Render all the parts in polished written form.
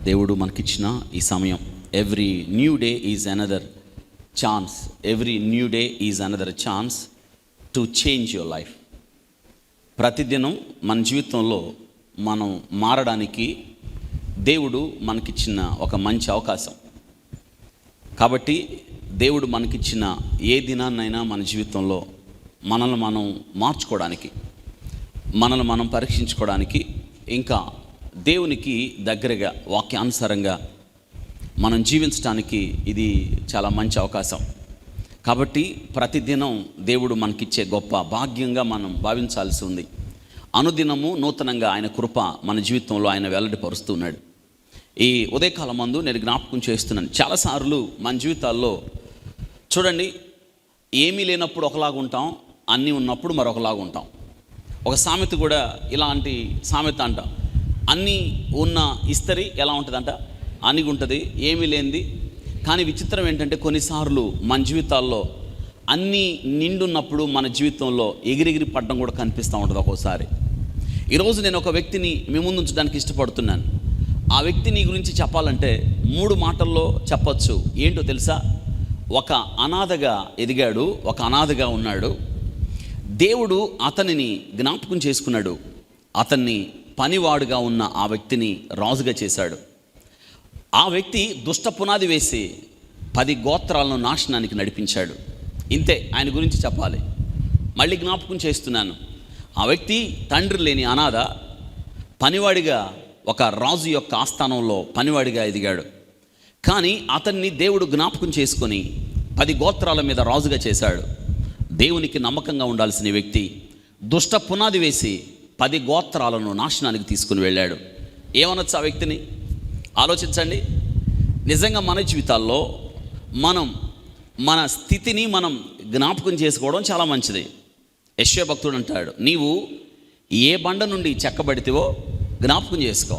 దేవుడు మనకిచ్చిన ఈ సమయం. Every new day is another chance. Every new day is another chance to change your life. ప్రతిదినం మన జీవితంలో మనం మారడానికి దేవుడు మనకిచ్చిన ఒక మంచి అవకాశం. కాబట్టి దేవుడు మనకిచ్చిన ఏ దినాన్నైనా మన జీవితంలో మనల్ని మనం మార్చుకోవడానికి, మనల్ని మనం పరీక్షించుకోవడానికి, ఇంకా దేవునికి దగ్గరగా వాక్యానుసారంగా మనం జీవించడానికి ఇది చాలా మంచి అవకాశం. కాబట్టి ప్రతిదినం దేవుడు మనకిచ్చే గొప్ప భాగ్యంగా మనం భావించాల్సి ఉంది. అనుదినము నూతనంగా ఆయన కృప మన జీవితంలో ఆయన వెల్లడిపరుస్తూ ఉన్నాడు. ఈ ఉదయకాలం మందు నేను జ్ఞాపకం చేస్తున్నాను, చాలాసార్లు మన జీవితాల్లో చూడండి, ఏమీ లేనప్పుడు ఒకలాగా ఉంటాం, అన్నీ ఉన్నప్పుడు మరొకలాగా ఉంటాం. ఒక సామెత కూడా ఇలాంటి సామెత అంట, అన్నీ ఉన్న ఇస్తరి ఎలా ఉంటుందంట, అనిగి ఉంటుంది, ఏమీ లేనిది. కానీ విచిత్రం ఏంటంటే కొన్నిసార్లు మన జీవితాల్లో అన్నీ నిండున్నప్పుడు మన జీవితంలో ఎగిరెగిరి పడడం కూడా కనిపిస్తూ ఉంటుంది ఒక్కోసారి. ఈరోజు నేను ఒక వ్యక్తిని మీ ముందు ఉంచడానికి ఇష్టపడుతున్నాను. ఆ వ్యక్తి నీ గురించి చెప్పాలంటే 3 మాటల్లో చెప్పచ్చు. ఏంటో తెలుసా? ఒక అనాథగా ఎదిగాడు, ఒక అనాథగా ఉన్నాడు. దేవుడు అతనిని జ్ఞాపకం చేసుకున్నాడు. అతన్ని పనివాడుగా ఉన్న ఆ వ్యక్తిని రాజుగా చేశాడు. ఆ వ్యక్తి దుష్ట పునాది వేసి 10 గోత్రాలను నాశనానికి నడిపించాడు. ఇంతే ఆయన గురించి చెప్పాలి. మళ్ళీ జ్ఞాపకం చేస్తున్నాను, ఆ వ్యక్తి తండ్రి లేని అనాథ, పనివాడిగా ఒక రాజు యొక్క ఆస్థానంలో పనివాడిగా ఎదిగాడు. కానీ అతన్ని దేవుడు జ్ఞాపకం చేసుకొని 10 గోత్రాల మీద రాజుగా చేశాడు. దేవునికి నమ్మకంగా ఉండాల్సిన వ్యక్తి దుష్ట పునాది వేసి 10 గోత్రాలను నాశనానికి తీసుకుని వెళ్ళాడు. ఏమనొచ్చు ఆ వ్యక్తిని? ఆలోచించండి. నిజంగా మన జీవితాల్లో మనం మన స్థితిని మనం జ్ఞాపకం చేసుకోవడం చాలా మంచిది. యెషయా భక్తుడు అంటాడు, నీవు ఏ బండ నుండి చెక్కబడితేవో జ్ఞాపకం చేసుకో.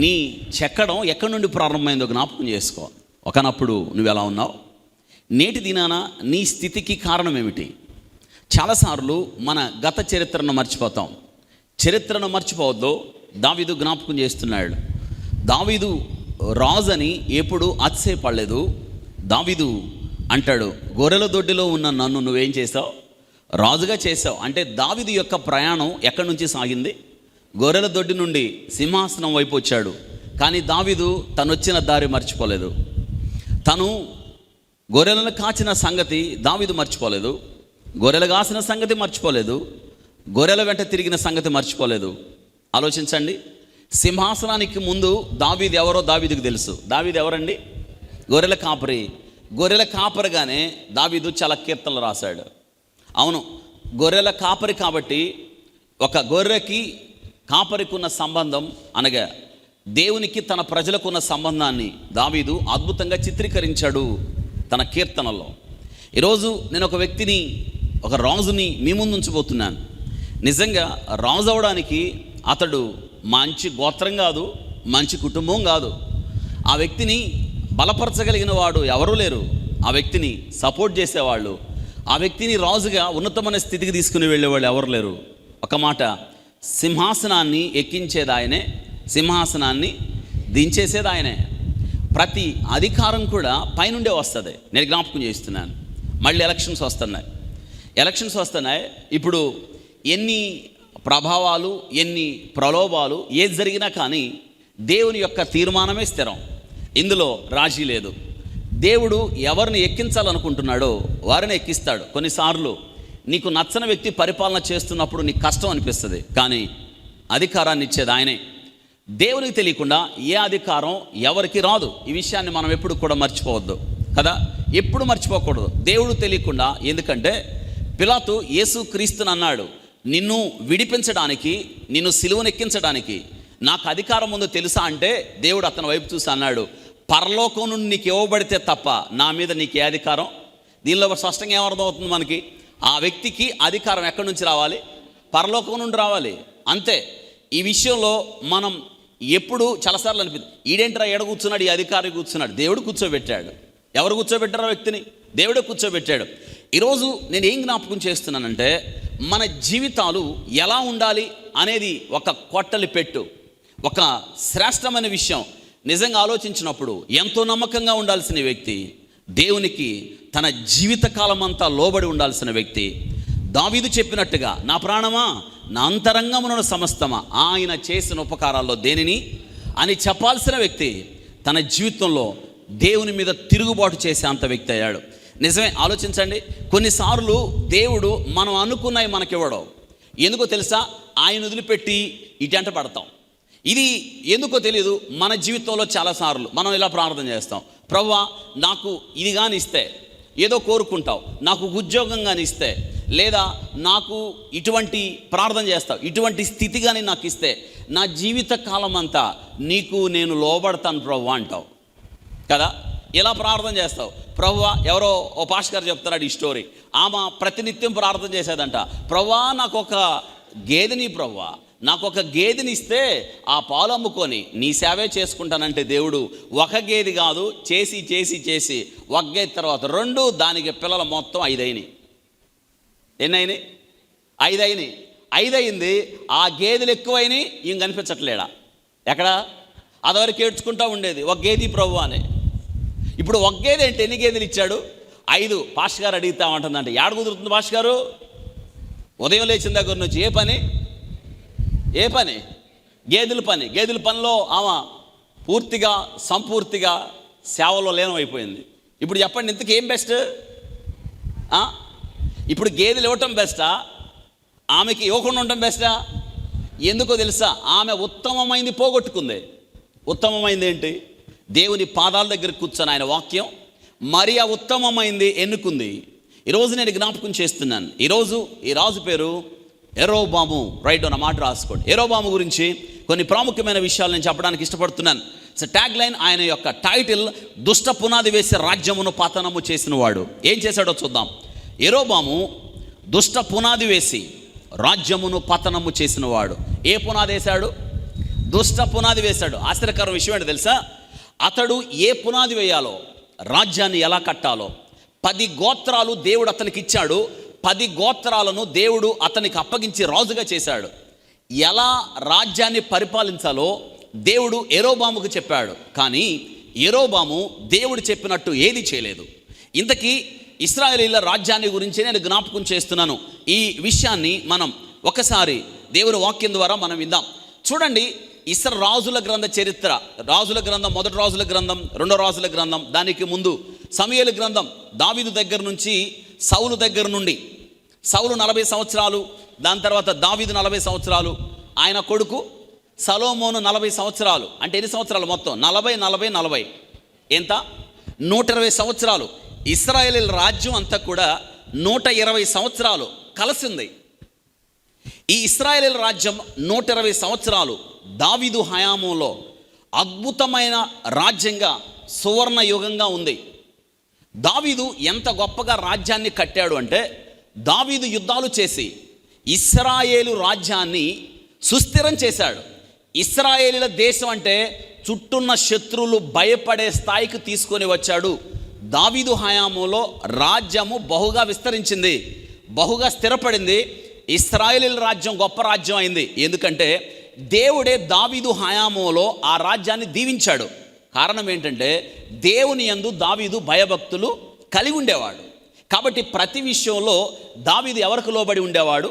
నీ చెక్కడం ఎక్కడి నుండి ప్రారంభమైందో జ్ఞాపకం చేసుకో. ఒకనప్పుడు నువ్వు ఎలా ఉన్నావు, నేటి దినాన నీ స్థితికి కారణం ఏమిటి? చాలాసార్లు మన గత చరిత్రను మర్చిపోతాం. చరిత్రను మర్చిపోవద్దు. దావీదు జ్ఞాపకం చేస్తున్నాడు. దావీదు రాజని ఎప్పుడు అతిశయపడలేదు. దావీదు అంటాడు, గొర్రెల దొడ్డిలో ఉన్న నన్ను నువ్వేం చేసావు? రాజుగా చేసావు. అంటే దావీదు యొక్క ప్రయాణం ఎక్కడి నుంచి సాగింది? గొర్రెల దొడ్డి నుండి సింహాసనం వైపు వచ్చాడు. కానీ దావీదు తను వచ్చిన దారి మర్చిపోలేదు. తను గొర్రెలను కాచిన సంగతి దావీదు మర్చిపోలేదు. గొర్రెలు కాసిన సంగతి మర్చిపోలేదు. గొర్రెల వెంట తిరిగిన సంగతి మర్చిపోలేదు. ఆలోచించండి. సింహాసనానికి ముందు దావీదు ఎవరో దావీదుకు తెలుసు. దావీదు ఎవరండి? గొర్రెల కాపరి. గొర్రెల కాపరిగానే దావీదు చాలా కీర్తనలు రాశాడు. అవును, గొర్రెల కాపరి కాబట్టి ఒక గొర్రెకి కాపరికి ఉన్న సంబంధం అనగా దేవునికి తన ప్రజలకు ఉన్న సంబంధాన్ని దావీదు అద్భుతంగా చిత్రీకరించాడు తన కీర్తనలో. ఈరోజు నేను ఒక వ్యక్తిని, ఒక రాజుని మీ ముందు ఉంచబోతున్నాను. నిజంగా రాజు అవడానికి అతడు మంచి గోత్రం కాదు, మంచి కుటుంబం కాదు. ఆ వ్యక్తిని బలపరచగలిగిన వాడు ఎవరూ లేరు. ఆ వ్యక్తిని సపోర్ట్ చేసేవాళ్ళు, ఆ వ్యక్తిని రాజుగా ఉన్నతమైన స్థితికి తీసుకుని వెళ్ళేవాళ్ళు ఎవరు లేరు. ఒక మాట, సింహాసనాన్ని ఎక్కించేది ఆయనే, సింహాసనాన్ని దించేసేది ఆయనే. ప్రతి అధికారం కూడా పైనుండే వస్తుంది. నేను జ్ఞాపకం చేస్తున్నాను. మళ్ళీ ఎలక్షన్స్ వస్తున్నాయి. ఇప్పుడు ఎన్ని ప్రభావాలు, ఎన్ని ప్రలోభాలు, ఏది జరిగినా కానీ దేవుని యొక్క తీర్మానమే స్థిరం. ఇందులో రాజీ లేదు. దేవుడు ఎవరిని ఎక్కించాలనుకుంటున్నాడో వారిని ఎక్కిస్తాడు. కొన్నిసార్లు నీకు నచ్చని వ్యక్తి పరిపాలన చేస్తున్నప్పుడు నీకు కష్టం అనిపిస్తుంది, కానీ అధికారాన్ని ఇచ్చేది ఆయనే. దేవునికి తెలియకుండా ఏ అధికారం ఎవరికి రాదు. ఈ విషయాన్ని మనం ఎప్పుడు కూడా మర్చిపోవద్దు కదా, ఎప్పుడు మర్చిపోకూడదు. దేవుడు తెలియకుండా, ఎందుకంటే పిలాతు యేసు క్రీస్తుని అన్నాడు, నిన్ను విడిపించడానికి, నిన్ను సిలువనెక్కించడానికి నాకు అధికారం ఉందో తెలుసా అంటే దేవుడు అతని వైపు చూసి అన్నాడు, పరలోకం నుండి నీకు ఇవ్వబడితే తప్ప నా మీద నీకు ఏ అధికారం? దీనిలో స్పష్టంగా ఏమర్థమవుతుంది మనకి? ఆ వ్యక్తికి అధికారం ఎక్కడి నుంచి రావాలి? పరలోకం నుండి రావాలి. అంతే. ఈ విషయంలో మనం ఎప్పుడు చాలాసార్లు అనిపిస్తుంది, ఈడేంటరా ఎడ కూర్చున్నాడు, ఈ అధికారి కూర్చున్నాడు. దేవుడు కూర్చోబెట్టాడు. ఎవరు కూర్చోబెట్టారు? ఆ వ్యక్తిని దేవుడే కూర్చోబెట్టాడు. ఈరోజు నేను ఏం జ్ఞాపకం చేస్తున్నానంటే, మన జీవితాలు ఎలా ఉండాలి అనేది ఒక కొట్టలి పెట్టు, ఒక శ్రేష్టమైన విషయం. నిజంగా ఆలోచించినప్పుడు ఎంతో నమ్మకంగా ఉండాల్సిన వ్యక్తి, దేవునికి తన జీవితకాలం అంతా లోబడి ఉండాల్సిన వ్యక్తి, దావీదు చెప్పినట్టుగా నా ప్రాణమా నా అంతరంగమున సమస్తమా ఆయన చేసిన ఉపకారాల్లో దేనిని అని చెప్పాల్సిన వ్యక్తి తన జీవితంలో దేవుని మీద తిరుగుబాటు చేసే అంత వ్యక్తి అయ్యాడు. నిజమే, ఆలోచించండి. కొన్నిసార్లు దేవుడు మనం అనుకున్నవి మనకివ్వడం. ఎందుకో తెలుసా? ఆయన వదిలిపెట్టి ఇటంట పడతాం. ఇది ఎందుకో తెలియదు. మన జీవితంలో చాలాసార్లు మనం ఇలా ప్రార్థన చేస్తాం, ప్రభువా నాకు ఇది కానీ ఇస్తే, ఏదో కోరుకుంటావు, నాకు ఉద్యోగం కానీ ఇస్తే, లేదా నాకు ఇటువంటి ప్రార్థన చేస్తావు, ఇటువంటి స్థితి కానీ నాకు ఇస్తే నా జీవిత కాలం అంతా నీకు నేను లోబడతాను ప్రభువా అంటావు కదా. ఇలా ప్రార్థన చేస్తావు. ప్రభువా, ఎవరో ఓ పాస్టర్ గారు చెప్తున్నాడు ఈ స్టోరీ. ఆమె ప్రతినిత్యం ప్రార్థన చేసేదంట, ప్రభువా నాకు ఒక గేదెని, ప్రభువా నాకు ఒక గేదెని ఇస్తే ఆ పాలు అమ్ముకొని నీ సేవే చేసుకుంటానంటే దేవుడు ఒక గేదె కాదు చేసి చేసి చేసి ఒక గేదె తర్వాత 2, దానికి పిల్లలు మొత్తం 5 అయినాయి. ఎన్ని అయినాయి? 5 అయినాయి. 5 అయింది. ఆ గేదెలు ఎక్కువైనాయి, ఇంక కనిపించట్లేడా ఎక్కడ? అదివరకు ఏడ్చుకుంటూ ఉండేది ఒక గేదె ప్రభు అని. ఇప్పుడు ఒక గేదె అంటే ఎన్ని గేదెలు ఇచ్చాడు? 5. పాస్టర్ గారు అడిగితా ఉంటుందంటే ఏడ కుదురుతుంది పాస్టర్ గారు? ఉదయం లేచిన దగ్గర నుంచి ఏ పని గేదెల పని. గేదెల పనిలో ఆమె పూర్తిగా సంపూర్తిగా సేవలో లీనమైపోయింది. ఇప్పుడు చెప్పండి, ఇంతకు ఏం బెస్ట్? ఇప్పుడు గేదెలు ఇవ్వటం బెస్టా, ఆమెకి ఇవ్వకుండా ఉండటం బెస్టా? ఎందుకో తెలుసా? ఆమె ఉత్తమమైంది పోగొట్టుకుంది. ఉత్తమమైంది ఏంటి? దేవుని పాదాల దగ్గర కూర్చొని ఆయన వాక్యం, మరి ఆ ఉత్తమమైంది ఎన్నుకుంది. ఈరోజు నేను జ్ఞాపకం చేస్తున్నాను. ఈ రాజు పేరు యెరోబాము. రైట్, అన్న మాట రాసుకోండి. యెరోబాము గురించి కొన్ని ప్రాముఖ్యమైన విషయాలు నేను చెప్పడానికి ఇష్టపడుతున్నాను. ట్యాగ్ లైన్, ఆయన యొక్క టైటిల్ దుష్ట పునాది వేసి రాజ్యమును పతనము చేసిన వాడు. ఏం చేశాడో చూద్దాం. యెరోబాము దుష్ట పునాది వేసి రాజ్యమును పతనము చేసిన వాడు. ఏ పునాది వేశాడు? దుష్ట పునాది వేశాడు. ఆశ్చర్యకరం విషయం ఏంటో తెలుసా? అతడు ఏ పునాది వేయాలో, రాజ్యాన్ని ఎలా కట్టాలో 10 గోత్రాలు దేవుడు అతనికి ఇచ్చాడు. 10 గోత్రాలను దేవుడు అతనికి అప్పగించి రాజుగా చేశాడు. ఎలా రాజ్యాన్ని పరిపాలించాలో దేవుడు యెరోబాముకు చెప్పాడు. కానీ యెరోబాము దేవుడు చెప్పినట్టు ఏది చేయలేదు. ఇంతకీ ఇశ్రాయేలీయుల రాజ్యాన్ని గురించి నేను జ్ఞాపకం చేస్తున్నాను. ఈ విషయాన్ని మనం ఒకసారి దేవుని వాక్యం ద్వారా మనం విందాం. చూడండి, రాజుల గ్రంథ చరిత్ర, రాజుల గ్రంథం, మొదటి రాజుల గ్రంథం, రెండో రాజుల గ్రంథం, దానికి ముందు సమూయేలు గ్రంథం, దావీదు దగ్గర నుంచి సౌలు దగ్గర నుండి, సౌలు 40 సంవత్సరాలు, దాని తర్వాత దావీదు 40 సంవత్సరాలు, ఆయన కొడుకు సొలొమోను 40 సంవత్సరాలు. అంటే ఎన్ని సంవత్సరాలు మొత్తం? 40 ఎంత? 120 సంవత్సరాలు. ఇశ్రాయేలీయుల రాజ్యం అంతా కూడా 120 సంవత్సరాలు కలిసింది. ఈ ఇశ్రాయేలీయుల రాజ్యం 120 సంవత్సరాలు దావీదు హయాములో అద్భుతమైన రాజ్యంగా, సువర్ణ యుగంగా ఉంది. దావీదు ఎంత గొప్పగా రాజ్యాన్ని కట్టాడు అంటే, దావీదు యుద్ధాలు చేసి ఇశ్రాయేలు రాజ్యాన్ని సుస్థిరం చేశాడు. ఇశ్రాయేలీల దేశం అంటే చుట్టూన్న శత్రువులు భయపడే స్థాయికి తీసుకొని వచ్చాడు. దావీదు హయాములో రాజ్యము బహుగా విస్తరించింది, బహుగా స్థిరపడింది. ఇశ్రాయేలీల రాజ్యం గొప్ప రాజ్యం అయింది. ఎందుకంటే దేవుడే దావీదు హయాములో ఆ రాజ్యాన్ని దీవించాడు. కారణం ఏంటంటే దేవుని యందు దావీదు భయభక్తులు కలిగి ఉండేవాడు. కాబట్టి ప్రతి విషయంలో దావీదు ఎవరికి లోబడి ఉండేవాడు?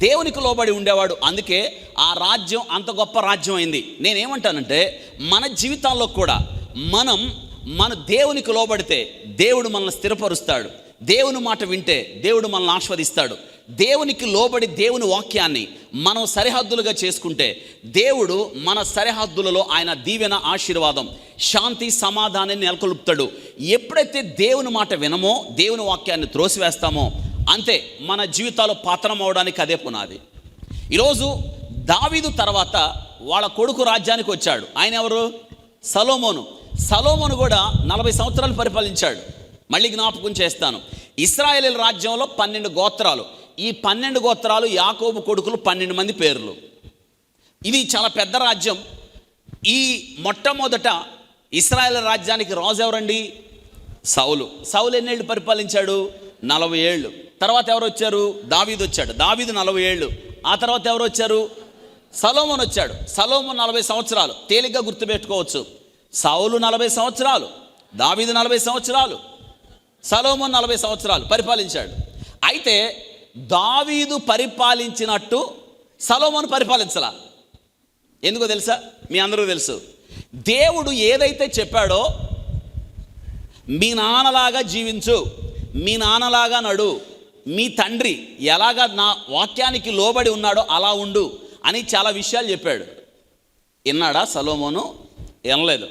దేవునికి లోబడి ఉండేవాడు. అందుకే ఆ రాజ్యం అంత గొప్ప రాజ్యం అయింది. నేనేమంటానంటే మన జీవితాల్లో కూడా మన దేవునికి లోబడితే దేవుడు మనల్ని స్థిరపరుస్తాడు. దేవుని మాట వింటే దేవుడు మనల్ని ఆస్వాదిస్తాడు. దేవునికి లోబడి దేవుని వాక్యాన్ని మనం సరిహద్దులుగా చేసుకుంటే దేవుడు మన సరిహద్దులలో ఆయన దీవెన, ఆశీర్వాదం, శాంతి, సమాధానాన్ని నెలకొల్పుతాడు. ఎప్పుడైతే దేవుని మాట వినమో, దేవుని వాక్యాన్ని త్రోసివేస్తామో, అంతే మన జీవితాలు పతనం అవడానికి అదే పునాది. ఈరోజు దావీదు తర్వాత వాళ్ళ కొడుకు రాజ్యానికి వచ్చాడు. ఆయన ఎవరు? సొలొమోను కూడా 40 సంవత్సరాలు పరిపాలించాడు. మళ్ళీ జ్ఞాపకం చేస్తాను, ఇశ్రాయేలీయుల రాజ్యంలో 12 గోత్రాలు. ఈ 12 గోత్రాలు యాకోబు కొడుకులు 12 మంది పేర్లు. ఇది చాలా పెద్ద రాజ్యం. ఈ మొట్టమొదట ఇశ్రాయేల్ రాజ్యానికి రాజు ఎవరండి? సౌలు ఎన్నేళ్ళు పరిపాలించాడు? 40 ఏళ్ళు. తర్వాత ఎవరు వచ్చారు? దావీదు వచ్చాడు. దావీదు 40 ఏళ్ళు. ఆ తర్వాత ఎవరు వచ్చారు? సొలొమోను వచ్చాడు. సొలొమోను 40 సంవత్సరాలు. తేలిగ్గా గుర్తుపెట్టుకోవచ్చు. సౌలు 40 సంవత్సరాలు, దావీదు 40 సంవత్సరాలు, సొలొమోను 40 సంవత్సరాలు పరిపాలించాడు. అయితే దావీదు పరిపాలించినట్టు సొలొమోను పరిపాలించలా. ఎందుకో తెలుసా? మీ అందరూ తెలుసు. దేవుడు ఏదైతే చెప్పాడో, మీ నాన్నలాగా జీవించు, మీ నాన్నలాగా నడు, మీ తండ్రి ఎలాగా నా వాక్యానికి లోబడి ఉన్నాడో అలా ఉండు అని చాలా విషయాలు చెప్పాడు. విన్నాడా సొలొమోను? వినలేదు.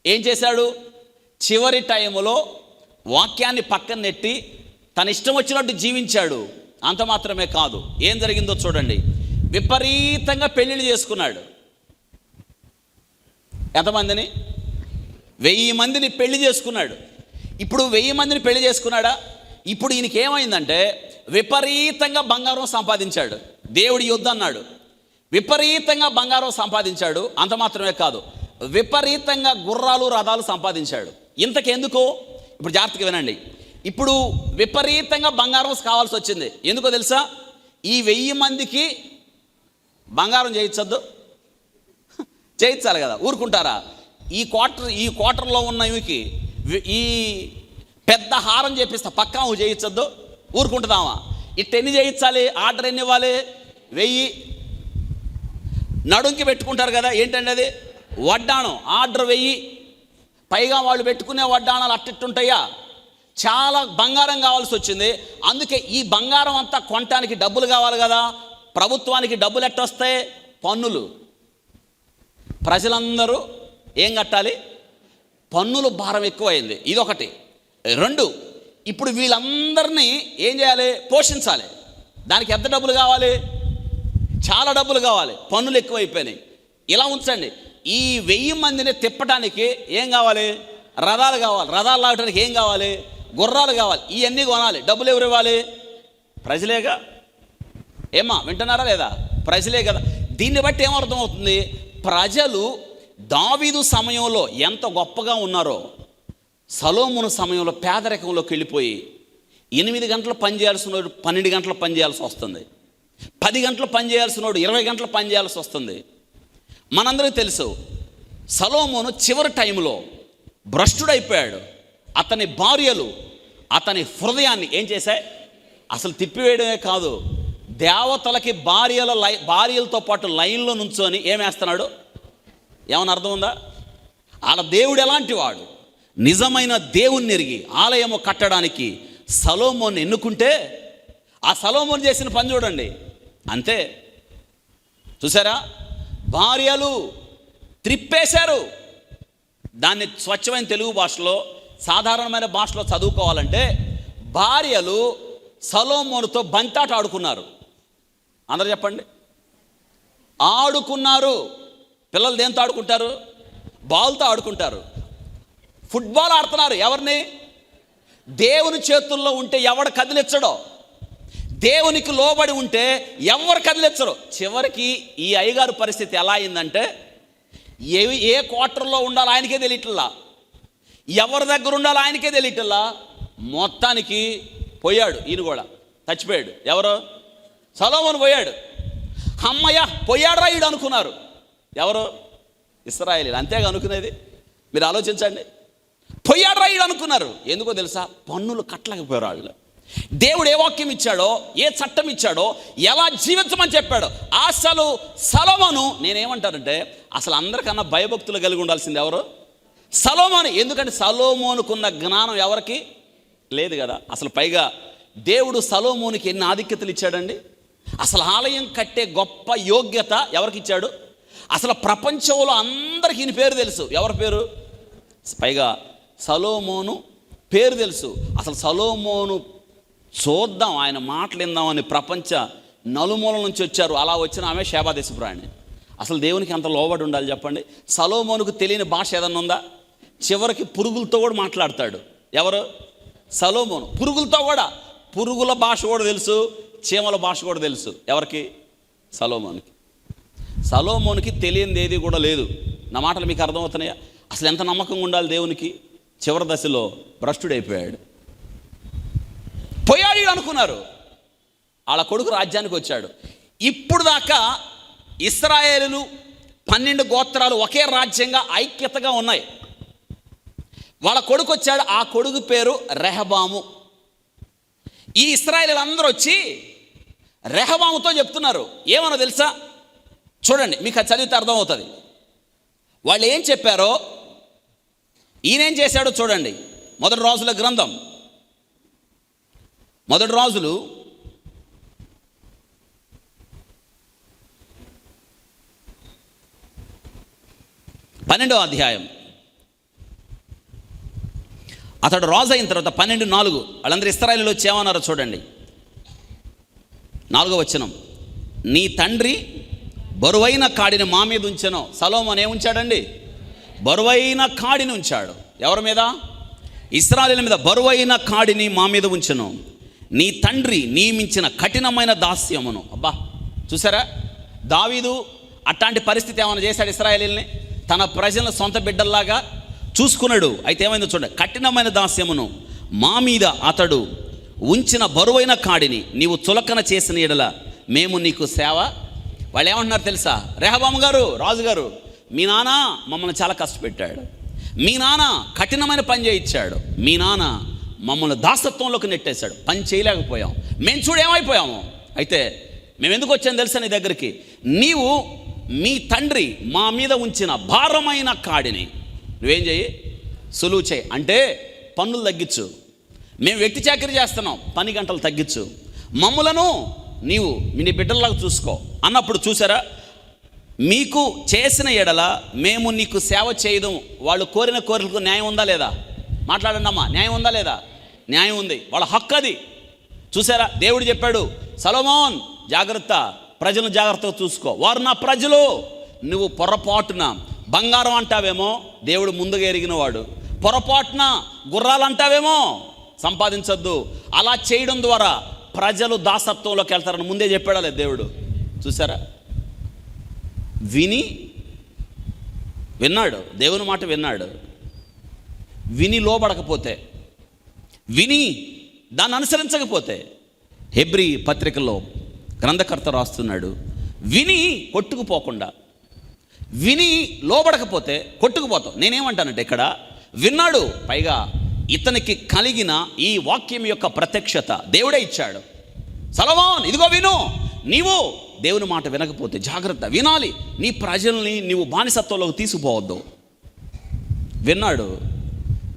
ఏం చేశాడు? చివరి టైంలో వాక్యాన్ని పక్కన నెట్టి తన ఇష్టం వచ్చినట్టు జీవించాడు. అంత మాత్రమే కాదు, ఏం జరిగిందో చూడండి. విపరీతంగా పెళ్ళిళ్ళు చేసుకున్నాడు. ఎంతమందిని? 1000 మందిని పెళ్లి చేసుకున్నాడు. ఇప్పుడు 1000 మందిని పెళ్లి చేసుకున్నాడా? ఇప్పుడు ఈయనకి ఏమైందంటే విపరీతంగా బంగారం సంపాదించాడు. దేవుడి యుద్ధం అన్నాడు. విపరీతంగా బంగారం సంపాదించాడు. అంత మాత్రమే కాదు, విపరీతంగా గుర్రాలు రథాలు సంపాదించాడు. ఇంతకెందుకు? ఇప్పుడు జాగ్రత్తగా వినండి. ఇప్పుడు విపరీతంగా బంగారం కావాల్సి వచ్చింది. ఎందుకో తెలుసా? ఈ 1000 మందికి బంగారం చేయించద్దు, చేయించాలి కదా, ఊరుకుంటారా? ఈ క్వార్టర్లో ఉన్న ఇవికి ఈ పెద్ద హారం చేపిస్తా, పక్కా చేయించద్దు, ఊరుకుంటుందామా? ఎన్ని చేయించాలి? ఆర్డర్ ఎన్ని ఇవ్వాలి? 1000. నడుంకి పెట్టుకుంటారు కదా, ఏంటండి అది? వడ్డాణం. ఆర్డర్ 1000. పైగా వాళ్ళు పెట్టుకునే వడ్డాణాలు అట్టిట్టుంటాయా? చాలా బంగారం కావాల్సి వచ్చింది. అందుకే ఈ బంగారం అంతా కొనటానికి డబ్బులు కావాలి కదా. ప్రభుత్వానికి డబ్బులు ఎట్టొస్తాయి? పన్నులు. ప్రజలందరూ ఏం కట్టాలి? పన్నుల భారం ఎక్కువైంది. ఇదొకటి. 2, ఇప్పుడు వీళ్ళందరినీ ఏం చేయాలి? పోషించాలి. దానికి ఎంత డబ్బులు కావాలి? చాలా డబ్బులు కావాలి. పన్నులు ఎక్కువైపోయినాయి. ఇలా ఉంచండి, ఈ 1000 మందిని తిప్పటానికి ఏం కావాలి? రథాలు కావాలి. రథాలు లాగటానికి ఏం కావాలి? గుర్రాలు కావాలి. ఇవన్నీ కొనాలి. డబ్బులు ఎవరు ఇవ్వాలి? ప్రజలేగా. ఏమా వింటున్నారా లేదా? ప్రజలే కదా. దీన్ని బట్టి ఏమర్థం అవుతుంది? ప్రజలు దావీదు సమయంలో ఎంత గొప్పగా ఉన్నారో, సొలొమోను సమయంలో పేదరికంలోకి వెళ్ళిపోయి 8 గంటలు పని చేయాల్సిన వాడు 12 గంటలు పని చేయాల్సి వస్తుంది. 10 గంటలు పని చేయాల్సిన వాడు 20 గంటలు పని చేయాల్సి వస్తుంది. మనందరికీ తెలుసు, సొలొమోను చివరి టైంలో భ్రష్టుడైపోయాడు. అతని భార్యలు అతని హృదయాన్ని ఏం చేశాయి? అసలు తిప్పివేయడమే కాదు, దేవతలకి భార్యలతో పాటు లైన్లో నుంచొని ఏమేస్తున్నాడు? ఏమన్నా అర్థం ఉందా? ఆడ దేవుడు ఎలాంటి వాడు? నిజమైన దేవుణ్ణి ఎరిగి ఆలయము కట్టడానికి సొలొమోను ఎన్నుకుంటే, ఆ సొలొమోను చేసిన పని చూడండి. అంతే. చూసారా? భార్యలు త్రిప్పేశారు. దాన్ని స్వచ్ఛమైన తెలుగు భాషలో, సాధారణమైన భాషలో చదువుకోవాలంటే, భార్యలు సొలొమోనుతో బంతాట ఆడుకున్నారు. అందరూ చెప్పండి. ఆడుకున్నారు. పిల్లలు దేంతో ఆడుకుంటారు? బాల్తో ఆడుకుంటారు. ఫుట్బాల్ ఆడుతున్నారు. ఎవరిని? దేవుని చేతుల్లో ఉంటే ఎవడు కదిలించడో, దేవునికి లోబడి ఉంటే ఎవరు కదిలించరు. చివరికి ఈ అయ్యగారు పరిస్థితి ఎలా అయిందంటే, ఏ క్వార్టర్లో ఉండాలో ఆయనకే తెలియట్లా, ఎవరి దగ్గర ఉండాలో ఆయనకే తెలియట్లా. మొత్తానికి పోయాడు. ఈయన కూడా చచ్చిపోయాడు. ఎవరు? సొలొమోను పోయాడు. అమ్మయ్య పోయాడురా ఈడు అనుకున్నారు. ఎవరు? ఇశ్రాయేలీయులు. అంతేగా అనుకునేది. మీరు ఆలోచించండి. పోయాడురా ఈడు అనుకున్నారు. ఎందుకో తెలుసా? పన్నులు కట్టలేకపోయారు వాళ్ళు. దేవుడు ఏ వాక్యం ఇచ్చాడో, ఏ చట్టం ఇచ్చాడో, ఎలా జీవించమని చెప్పాడో, అసలు సొలొమోను, నేనేమంటానంటే అసలు అందరికన్నా భయభక్తులు కలిగి ఉండాల్సింది ఎవరు? సొలొమోను. ఎందుకంటే సొలొమోనుకున్న జ్ఞానం ఎవరికి లేదు కదా. అసలు పైగా దేవుడు సొలొమోనుకి ఎన్ని ఆధిక్యతలు ఇచ్చాడండి. అసలు ఆలయం కట్టే గొప్ప యోగ్యత ఎవరికి ఇచ్చాడు? అసలు ప్రపంచంలో అందరికీ ఈయన పేరు తెలుసు. ఎవరి పేరు? పైగా సొలొమోను పేరు తెలుసు. అసలు సొలొమోను చూద్దాం, ఆయన మాటలు విందామని ప్రపంచ నలుమూల నుంచి వచ్చారు. అలా వచ్చిన ఆమె షేబా దేశపు రాణి. అసలు దేవునికి అంత లోబడి ఉండాలి చెప్పండి. సొలొమోనుకు తెలియని భాష ఏదన్నా ఉందా? చివరికి పురుగులతో కూడా మాట్లాడతాడు. ఎవరు? సొలొమోను. పురుగులతో కూడా, పురుగుల భాష కూడా తెలుసు, చీమల భాష కూడా తెలుసు. ఎవరికి? సొలొమోనుకి. సొలొమోనుకి తెలియనిది ఏది కూడా లేదు. నా మాటలు మీకు అర్థమవుతున్నాయా? అసలు ఎంత నమ్మకంగా ఉండాలి దేవునికి. చివరి దశలో భ్రష్టుడైపోయాడు. పోయాడు అనుకున్నారు. వాళ్ళ కొడుకు రాజ్యానికి వచ్చాడు. ఇప్పుడు దాకా ఇశ్రాయేలులు 12 గోత్రాలు ఒకే రాజ్యంగా ఐక్యతగా ఉన్నాయి. వాళ్ళ కొడుకు వచ్చాడు, ఆ కొడుకు పేరు రెహబాము. ఈ ఇశ్రాయేలీయులందరూ వచ్చి రెహబాముతో చెప్తున్నారు, ఏమన్నా తెలుసా? చూడండి, మీకు అది చదివితే అర్థమవుతుంది. వాళ్ళు ఏం చెప్పారో ఈయనేం చేశాడో చూడండి. మొదటి రాజుల గ్రంథం, మొదటి రాజులు 12వ అధ్యాయం. అతడు రాజు అయిన తర్వాత 12:4 వాళ్ళందరూ ఇశ్రాయేలీయులు వచ్చి ఏమన్నారో చూడండి. 4వ వచనం, నీ తండ్రి బరువైన కాడిని మా మీద ఉంచెను. సొలొమోను ఏముంచాడండి? బరువైన కాడిని ఉంచాడు. ఎవరి మీద? ఇశ్రాయేలీయుల మీద బరువైన కాడిని మా మీద ఉంచెను. నీ తండ్రి నియమించిన కఠినమైన దాస్యమును. అబ్బా, చూసారా? దావీదు అట్లాంటి పరిస్థితి ఏమైనా చేశాడు? ఇశ్రాయేలీయుల్ని తన ప్రజలను సొంత బిడ్డల్లాగా చూసుకున్నాడు. అయితే ఏమైందో చూడండి, కఠినమైన దాస్యమును మా మీద అతడు ఉంచిన బరువైన కాడిని నీవు చులకన చేసిన ఎడల మేము నీకు సేవ. వాళ్ళు ఏమంటున్నారు తెలుసా? రెహబాము గారు, రాజుగారు, మీ నాన్న మమ్మల్ని చాలా కష్టపెట్టాడు, మీ నాన్న కఠినమైన పని చేయించాడు, మీ నాన్న మమ్మల్ని దాసత్వంలోకి నెట్టేశాడు, పని చేయలేకపోయాం, మేము చూడు ఏమైపోయాము. అయితే మేము ఎందుకు వచ్చాము తెలుసా నీ దగ్గరికి? నీవు మీ తండ్రి మా మీద ఉంచిన భారమైన కాడిని నువ్వేం చేయి? సులువు చేయి. అంటే పన్నులు తగ్గించు. మేము వ్యక్తి చాకరీ చేస్తున్నాం, పని గంటలు తగ్గించు, మమ్ములను నీవు నీ బిడ్డల్లాగా చూసుకో అన్నప్పుడు చూసారా, మీకు చేసిన ఎడల మేము నీకు సేవ చేయదు. వాళ్ళు కోరిన కోరికలకు న్యాయం ఉందా లేదా? మాట్లాడండి అమ్మా, న్యాయం ఉందా లేదా? న్యాయం ఉంది, వాళ్ళ హక్కు అది. చూసారా, దేవుడు చెప్పాడు, సొలొమోన్ జాగ్రత్త, ప్రజలను జాగ్రత్తగా చూసుకో, వారు నా ప్రజలు. నువ్వు పొరపాటున బంగారం అంటావేమో, దేవుడు ముందుగా ఎరిగినవాడు. పొరపాటున గుర్రాలు అంటావేమో, సంపాదించొద్దు. అలా చేయడం ద్వారా ప్రజలు దాసత్వంలోకి వెళ్తారని ముందే చెప్పాడా లేదు దేవుడు? చూసారా, విన్నాడు, దేవుని మాట విన్నాడు. విని లోబడకపోతే, విని దాన్ని అనుసరించకపోతే, హెబ్రీ పత్రికలో గ్రంథకర్త రాస్తున్నాడు, విని కొట్టుకుపోకుండా, విని లోబడకపోతే కొట్టుకుపోతాం. నేనేమంటానంటే ఇక్కడ విన్నాడు, పైగా ఇతనికి కలిగిన ఈ వాక్యం యొక్క ప్రత్యక్షత దేవుడే ఇచ్చాడు. సొలొమోన్ ఇదిగో విను, నీవు దేవుని మాట వినకపోతే జాగ్రత్త, వినాలి, నీ ప్రజల్ని నీవు బానిసత్వంలోకి తీసుకుపోవద్దు. విన్నాడు,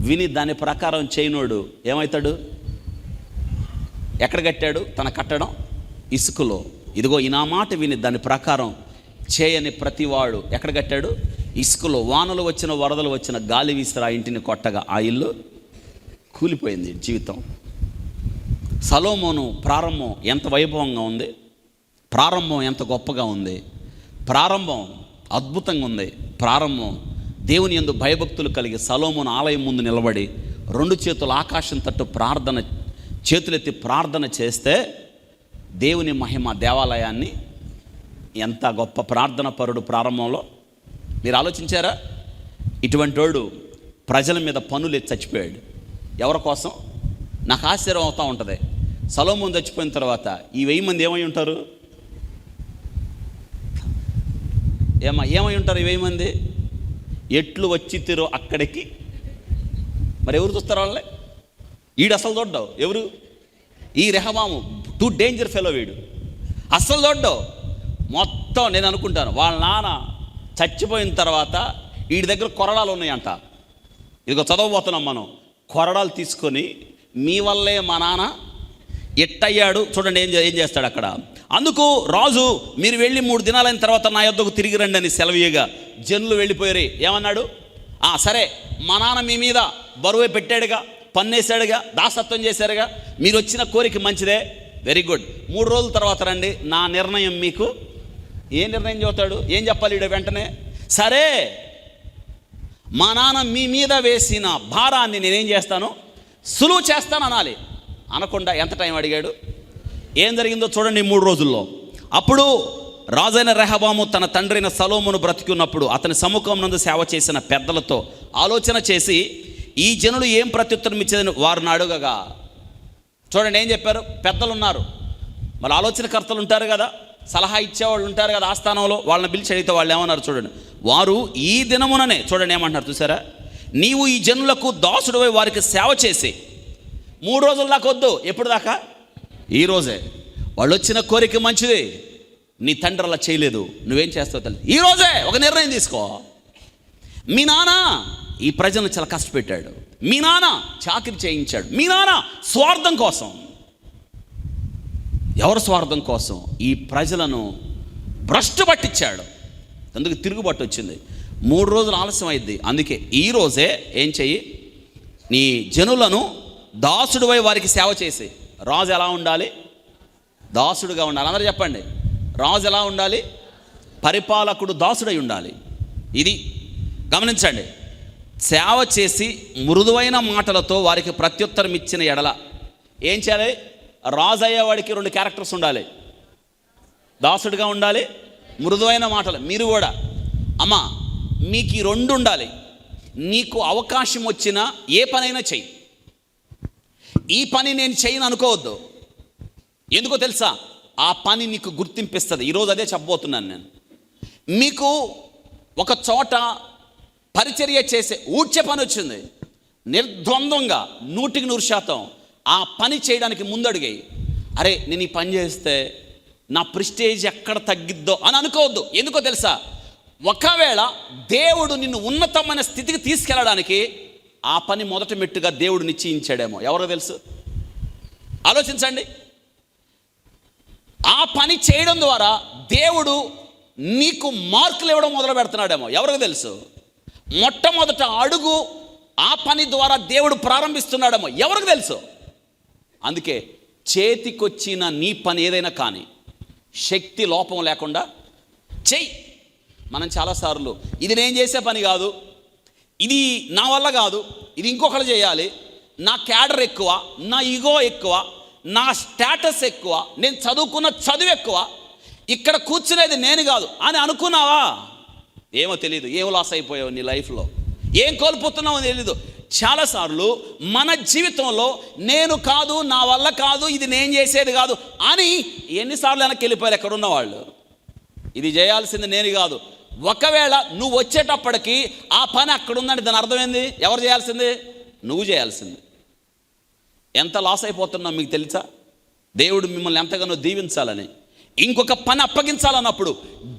విని దాని ప్రకారం చేయనోడు ఏమవుతాడు? ఎక్కడ కట్టాడు తన కట్టడం? ఇసుకలో. ఇదిగో ఈ నా మాట విని దాని ప్రకారం చేయని ప్రతివాడు ఎక్కడ కట్టాడు? ఇసుకలో. వానలు వచ్చిన, వరదలు వచ్చిన, గాలి వీసిరా ఇంటిని కొట్టగా ఆ ఇల్లు కూలిపోయింది. జీవితం. సొలొమోను ప్రారంభం ఎంత వైభవంగా ఉంది, ప్రారంభం ఎంత గొప్పగా ఉంది, ప్రారంభం అద్భుతంగా ఉంది. ప్రారంభం దేవుని యందు భయభక్తులు కలిగి సొలొమోను ఆలయం ముందు నిలబడి 2 చేతులు ఆకాశం తట్టు ప్రార్థన, చేతులెత్తి ప్రార్థన చేస్తే దేవుని మహిమ దేవాలయాన్ని, ఎంత గొప్ప ప్రార్థన పరుడు ప్రారంభంలో. మీరు ఆలోచించారా? ఇటువంటి వాడు ప్రజల మీద పన్నులు ఎత్తి చచ్చిపోయాడు. ఎవరి కోసం? నాకు ఆశ్చర్యం అవుతూ ఉంటుంది. సొలొమోను చచ్చిపోయిన తర్వాత ఈ 1000 మంది ఏమై ఉంటారు? ఏమై ఉంటారు ఈ 1000 మంది? ఎట్లు వచ్చి తిరో అక్కడికి. మరి ఎవరు చూస్తారు వాళ్ళే? వీడు అసలు చూడ్డావు. ఎవరు? ఈ రెహబాము టూ డేంజర్ ఫెలో. వీడు అస్సలు చూడ్డావు. మొత్తం నేను అనుకుంటాను వాళ్ళ నాన్న చచ్చిపోయిన తర్వాత వీడి దగ్గర కొరడాలు ఉన్నాయంట. ఇదిగో చదవబోతున్నాం మనం. కొరడాలు తీసుకొని మీ వల్లే మా నాన్న ఎట్టయ్యాడు చూడండి ఏం చేస్తాడు అక్కడ. అందుకు రాజు, మీరు వెళ్ళి 3 దినాలైన తర్వాత నా యొద్దకు తిరిగి రండి అని సెలవీయగా జనులు వెళ్ళిపోయారు. ఏమన్నాడు? సరే, మా నాన్న మీ మీద బరువే పెట్టాడుగా, పన్నేశాడుగా, దాసత్వం చేశారుగా, మీరు వచ్చిన కోరిక మంచిదే, వెరీ గుడ్. 3 రోజుల తర్వాత రండి, నా నిర్ణయం మీకు. ఏ నిర్ణయం చెబుతాడు? ఏం చెప్పాలి ఈడ వెంటనే? సరే, మా నాన్న మీ మీద వేసిన భారాన్ని నేనేం చేస్తాను? సులువు చేస్తాను అనాలి. అనకుండా ఎంత టైం అడిగాడు? ఏం జరిగిందో చూడండి 3 రోజుల్లో. అప్పుడు రాజైన రెహబాము తన తండ్రైన సొలొమోను బ్రతికున్నప్పుడు అతని సముఖం నందు సేవ చేసిన పెద్దలతో ఆలోచన చేసి, ఈ జనులు ఏం ప్రత్యుత్తరం ఇచ్చేదని వారిని అడుగగా. చూడండి ఏం చెప్పారు? పెద్దలు ఉన్నారు, మళ్ళీ ఆలోచనకర్తలు ఉంటారు కదా, సలహా ఇచ్చేవాళ్ళు ఉంటారు కదా ఆస్థానంలో, వాళ్ళని పిలిచి అడిగితే వాళ్ళు ఏమన్నారు చూడండి. వారు ఈ దినముననే, చూడండి ఏమంటున్నారు చూసారా, నీవు ఈ జనులకు దాసుడివై వారికి సేవ చేసి 3 రోజుల దాకా వద్దు. ఎప్పుడు దాకా? ఈ రోజే. వాళ్ళు వచ్చిన కోరిక మంచిది, నీ తండ్రి అలా చేయలేదు, నువ్వేం చేస్తావు తెలుసు, ఈ రోజే ఒక నిర్ణయం తీసుకో. మీ నాన్న ఈ ప్రజలను చాలా కష్టపెట్టాడు, మీ నాన్న చాకిరి చేయించాడు, మీ నాన్న స్వార్థం కోసం. ఎవరు స్వార్థం కోసం? ఈ ప్రజలను భ్రష్టు పట్టించాడు, అందుకు తిరుగుబాటు వచ్చింది. 3 రోజులు ఆలస్యం అయింది. అందుకే ఈరోజే ఏం చెయ్యి, నీ జనులను దాసుడివై వారికి సేవ చేసి. రాజు ఎలా ఉండాలి? దాసుడుగా ఉండాలి. అందరూ చెప్పండి, రాజు ఎలా ఉండాలి? పరిపాలకుడు దాసుడై ఉండాలి. ఇది గమనించండి. సేవ చేసి మృదువైన మాటలతో వారికి ప్రత్యుత్తరం ఇచ్చిన ఎడల ఏం చేయాలి? రాజు అయ్యేవాడికి 2 క్యారెక్టర్స్ ఉండాలి. దాసుడిగా ఉండాలి, మృదువైన మాటలు. మీరు కూడా అమ్మా మీకు ఈ 2 ఉండాలి. నీకు అవకాశం వచ్చినా ఏ పనైనా చెయ్యి. ఈ పని నేను చేయను అనుకోవద్దు. ఎందుకో తెలుసా? ఆ పని నీకు గుర్తింపిస్తుంది. ఈరోజు అదే చెప్పబోతున్నాను నేను. మీకు ఒక చోట పరిచర్య చేసే ఊడ్చే పని వచ్చింది, నిర్ద్వంద్వంగా 100% ఆ పని చేయడానికి ముందడిగాయి. అరే నేను ఈ పని చేస్తే నా ప్రెస్టేజ్ ఎక్కడ తగ్గిద్దో అని అనుకోవద్దు. ఎందుకో తెలుసా? ఒకవేళ దేవుడు నిన్ను ఉన్నతమైన స్థితికి తీసుకెళ్ళడానికి ఆ పని మొదటి మెట్టుగా దేవుడు నిశ్చయించాడేమో, ఎవరో తెలుసు? ఆలోచించండి. ఆ పని చేయడం ద్వారా దేవుడు నీకు మార్కులు ఇవ్వడం మొదలు పెడుతున్నాడేమో, ఎవరికి తెలుసు? మొట్టమొదట అడుగు ఆ పని ద్వారా దేవుడు ప్రారంభిస్తున్నాడేమో, ఎవరికి తెలుసు? అందుకే చేతికొచ్చిన నీ పని ఏదైనా కానీ శక్తి లోపం లేకుండా చెయ్యి. మనం చాలాసార్లు ఇది నేను చేసే పని కాదు, ఇది నా వల్ల కాదు, ఇది ఇంకొకరు చేయాలి, నా క్యాడర్ ఎక్కువ, నా ఈగో ఎక్కువ, నా స్టేటస్ ఎక్కువ, నేను చదువుకున్న చదువు ఎక్కువ, ఇక్కడ కూర్చునేది నేను కాదు అని అనుకున్నావా? ఏమో తెలియదు, ఏం లాస్ అయిపోయావు నీ లైఫ్లో, ఏం కోల్పోతున్నావో తెలీదు. చాలాసార్లు మన జీవితంలో నేను కాదు, నా వల్ల కాదు, ఇది నేను చేసేది కాదు అని ఎన్నిసార్లు వెనక్కి వెళ్ళిపోయారు ఎక్కడున్న వాళ్ళు. ఇది చేయాల్సింది నేను కాదు. ఒకవేళ నువ్వు వచ్చేటప్పటికి ఆ పని అక్కడ ఉందంటే దాని అర్థమైంది, ఎవరు చేయాల్సింది? నువ్వు చేయాల్సింది. ఎంత లాస్ అయిపోతున్నావు మీకు తెలుసా? దేవుడు మిమ్మల్ని ఎంతగానో దీవించాలని, ఇంకొక పని అప్పగించాలన్నప్పుడు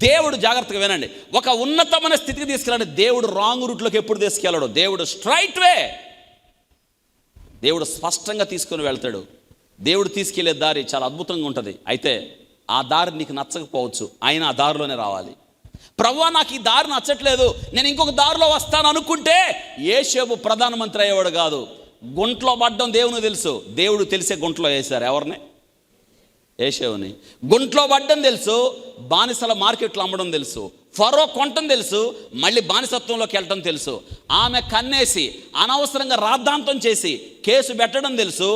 దేవుడు, జాగ్రత్తగా వినండి, ఒక ఉన్నతమైన స్థితికి తీసుకెళ్ళండి. దేవుడు రాంగ్ రూట్లోకి ఎప్పుడు తీసుకెళ్ళాడు? దేవుడు స్ట్రైట్ వే, దేవుడు స్పష్టంగా తీసుకొని వెళ్తాడు. దేవుడు తీసుకెళ్లే దారి చాలా అద్భుతంగా ఉంటుంది. అయితే ఆ దారి నీకు నచ్చకపోవచ్చు, ఆయన ఆ దారిలోనే రావాలి. ప్రభువా నాకు ఈ దారి నచ్చట్లేదు, నేను ఇంకొక దారిలో వస్తాను అనుకుంటే యేషోబు ప్రధానమంత్రి అయ్యేవాడు కాదు. గుంట్లో పడ్డం దేవునికి తెలుసు, దేవుడు తెలిసే గుంట్లో వేశారు. ఎవరిని? యేషోవుని. గుంట్లో పడ్డం తెలుసు, బానిసల మార్కెట్లో అమ్మడం తెలుసు, ఫరో కొనటం తెలుసు, మళ్ళీ బానిసత్వంలోకి వెళ్ళటం తెలుసు, ఆమె కన్నేసి అనవసరంగా రాద్ధాంతం చేసి కేసు పెట్టడం తెలుసు,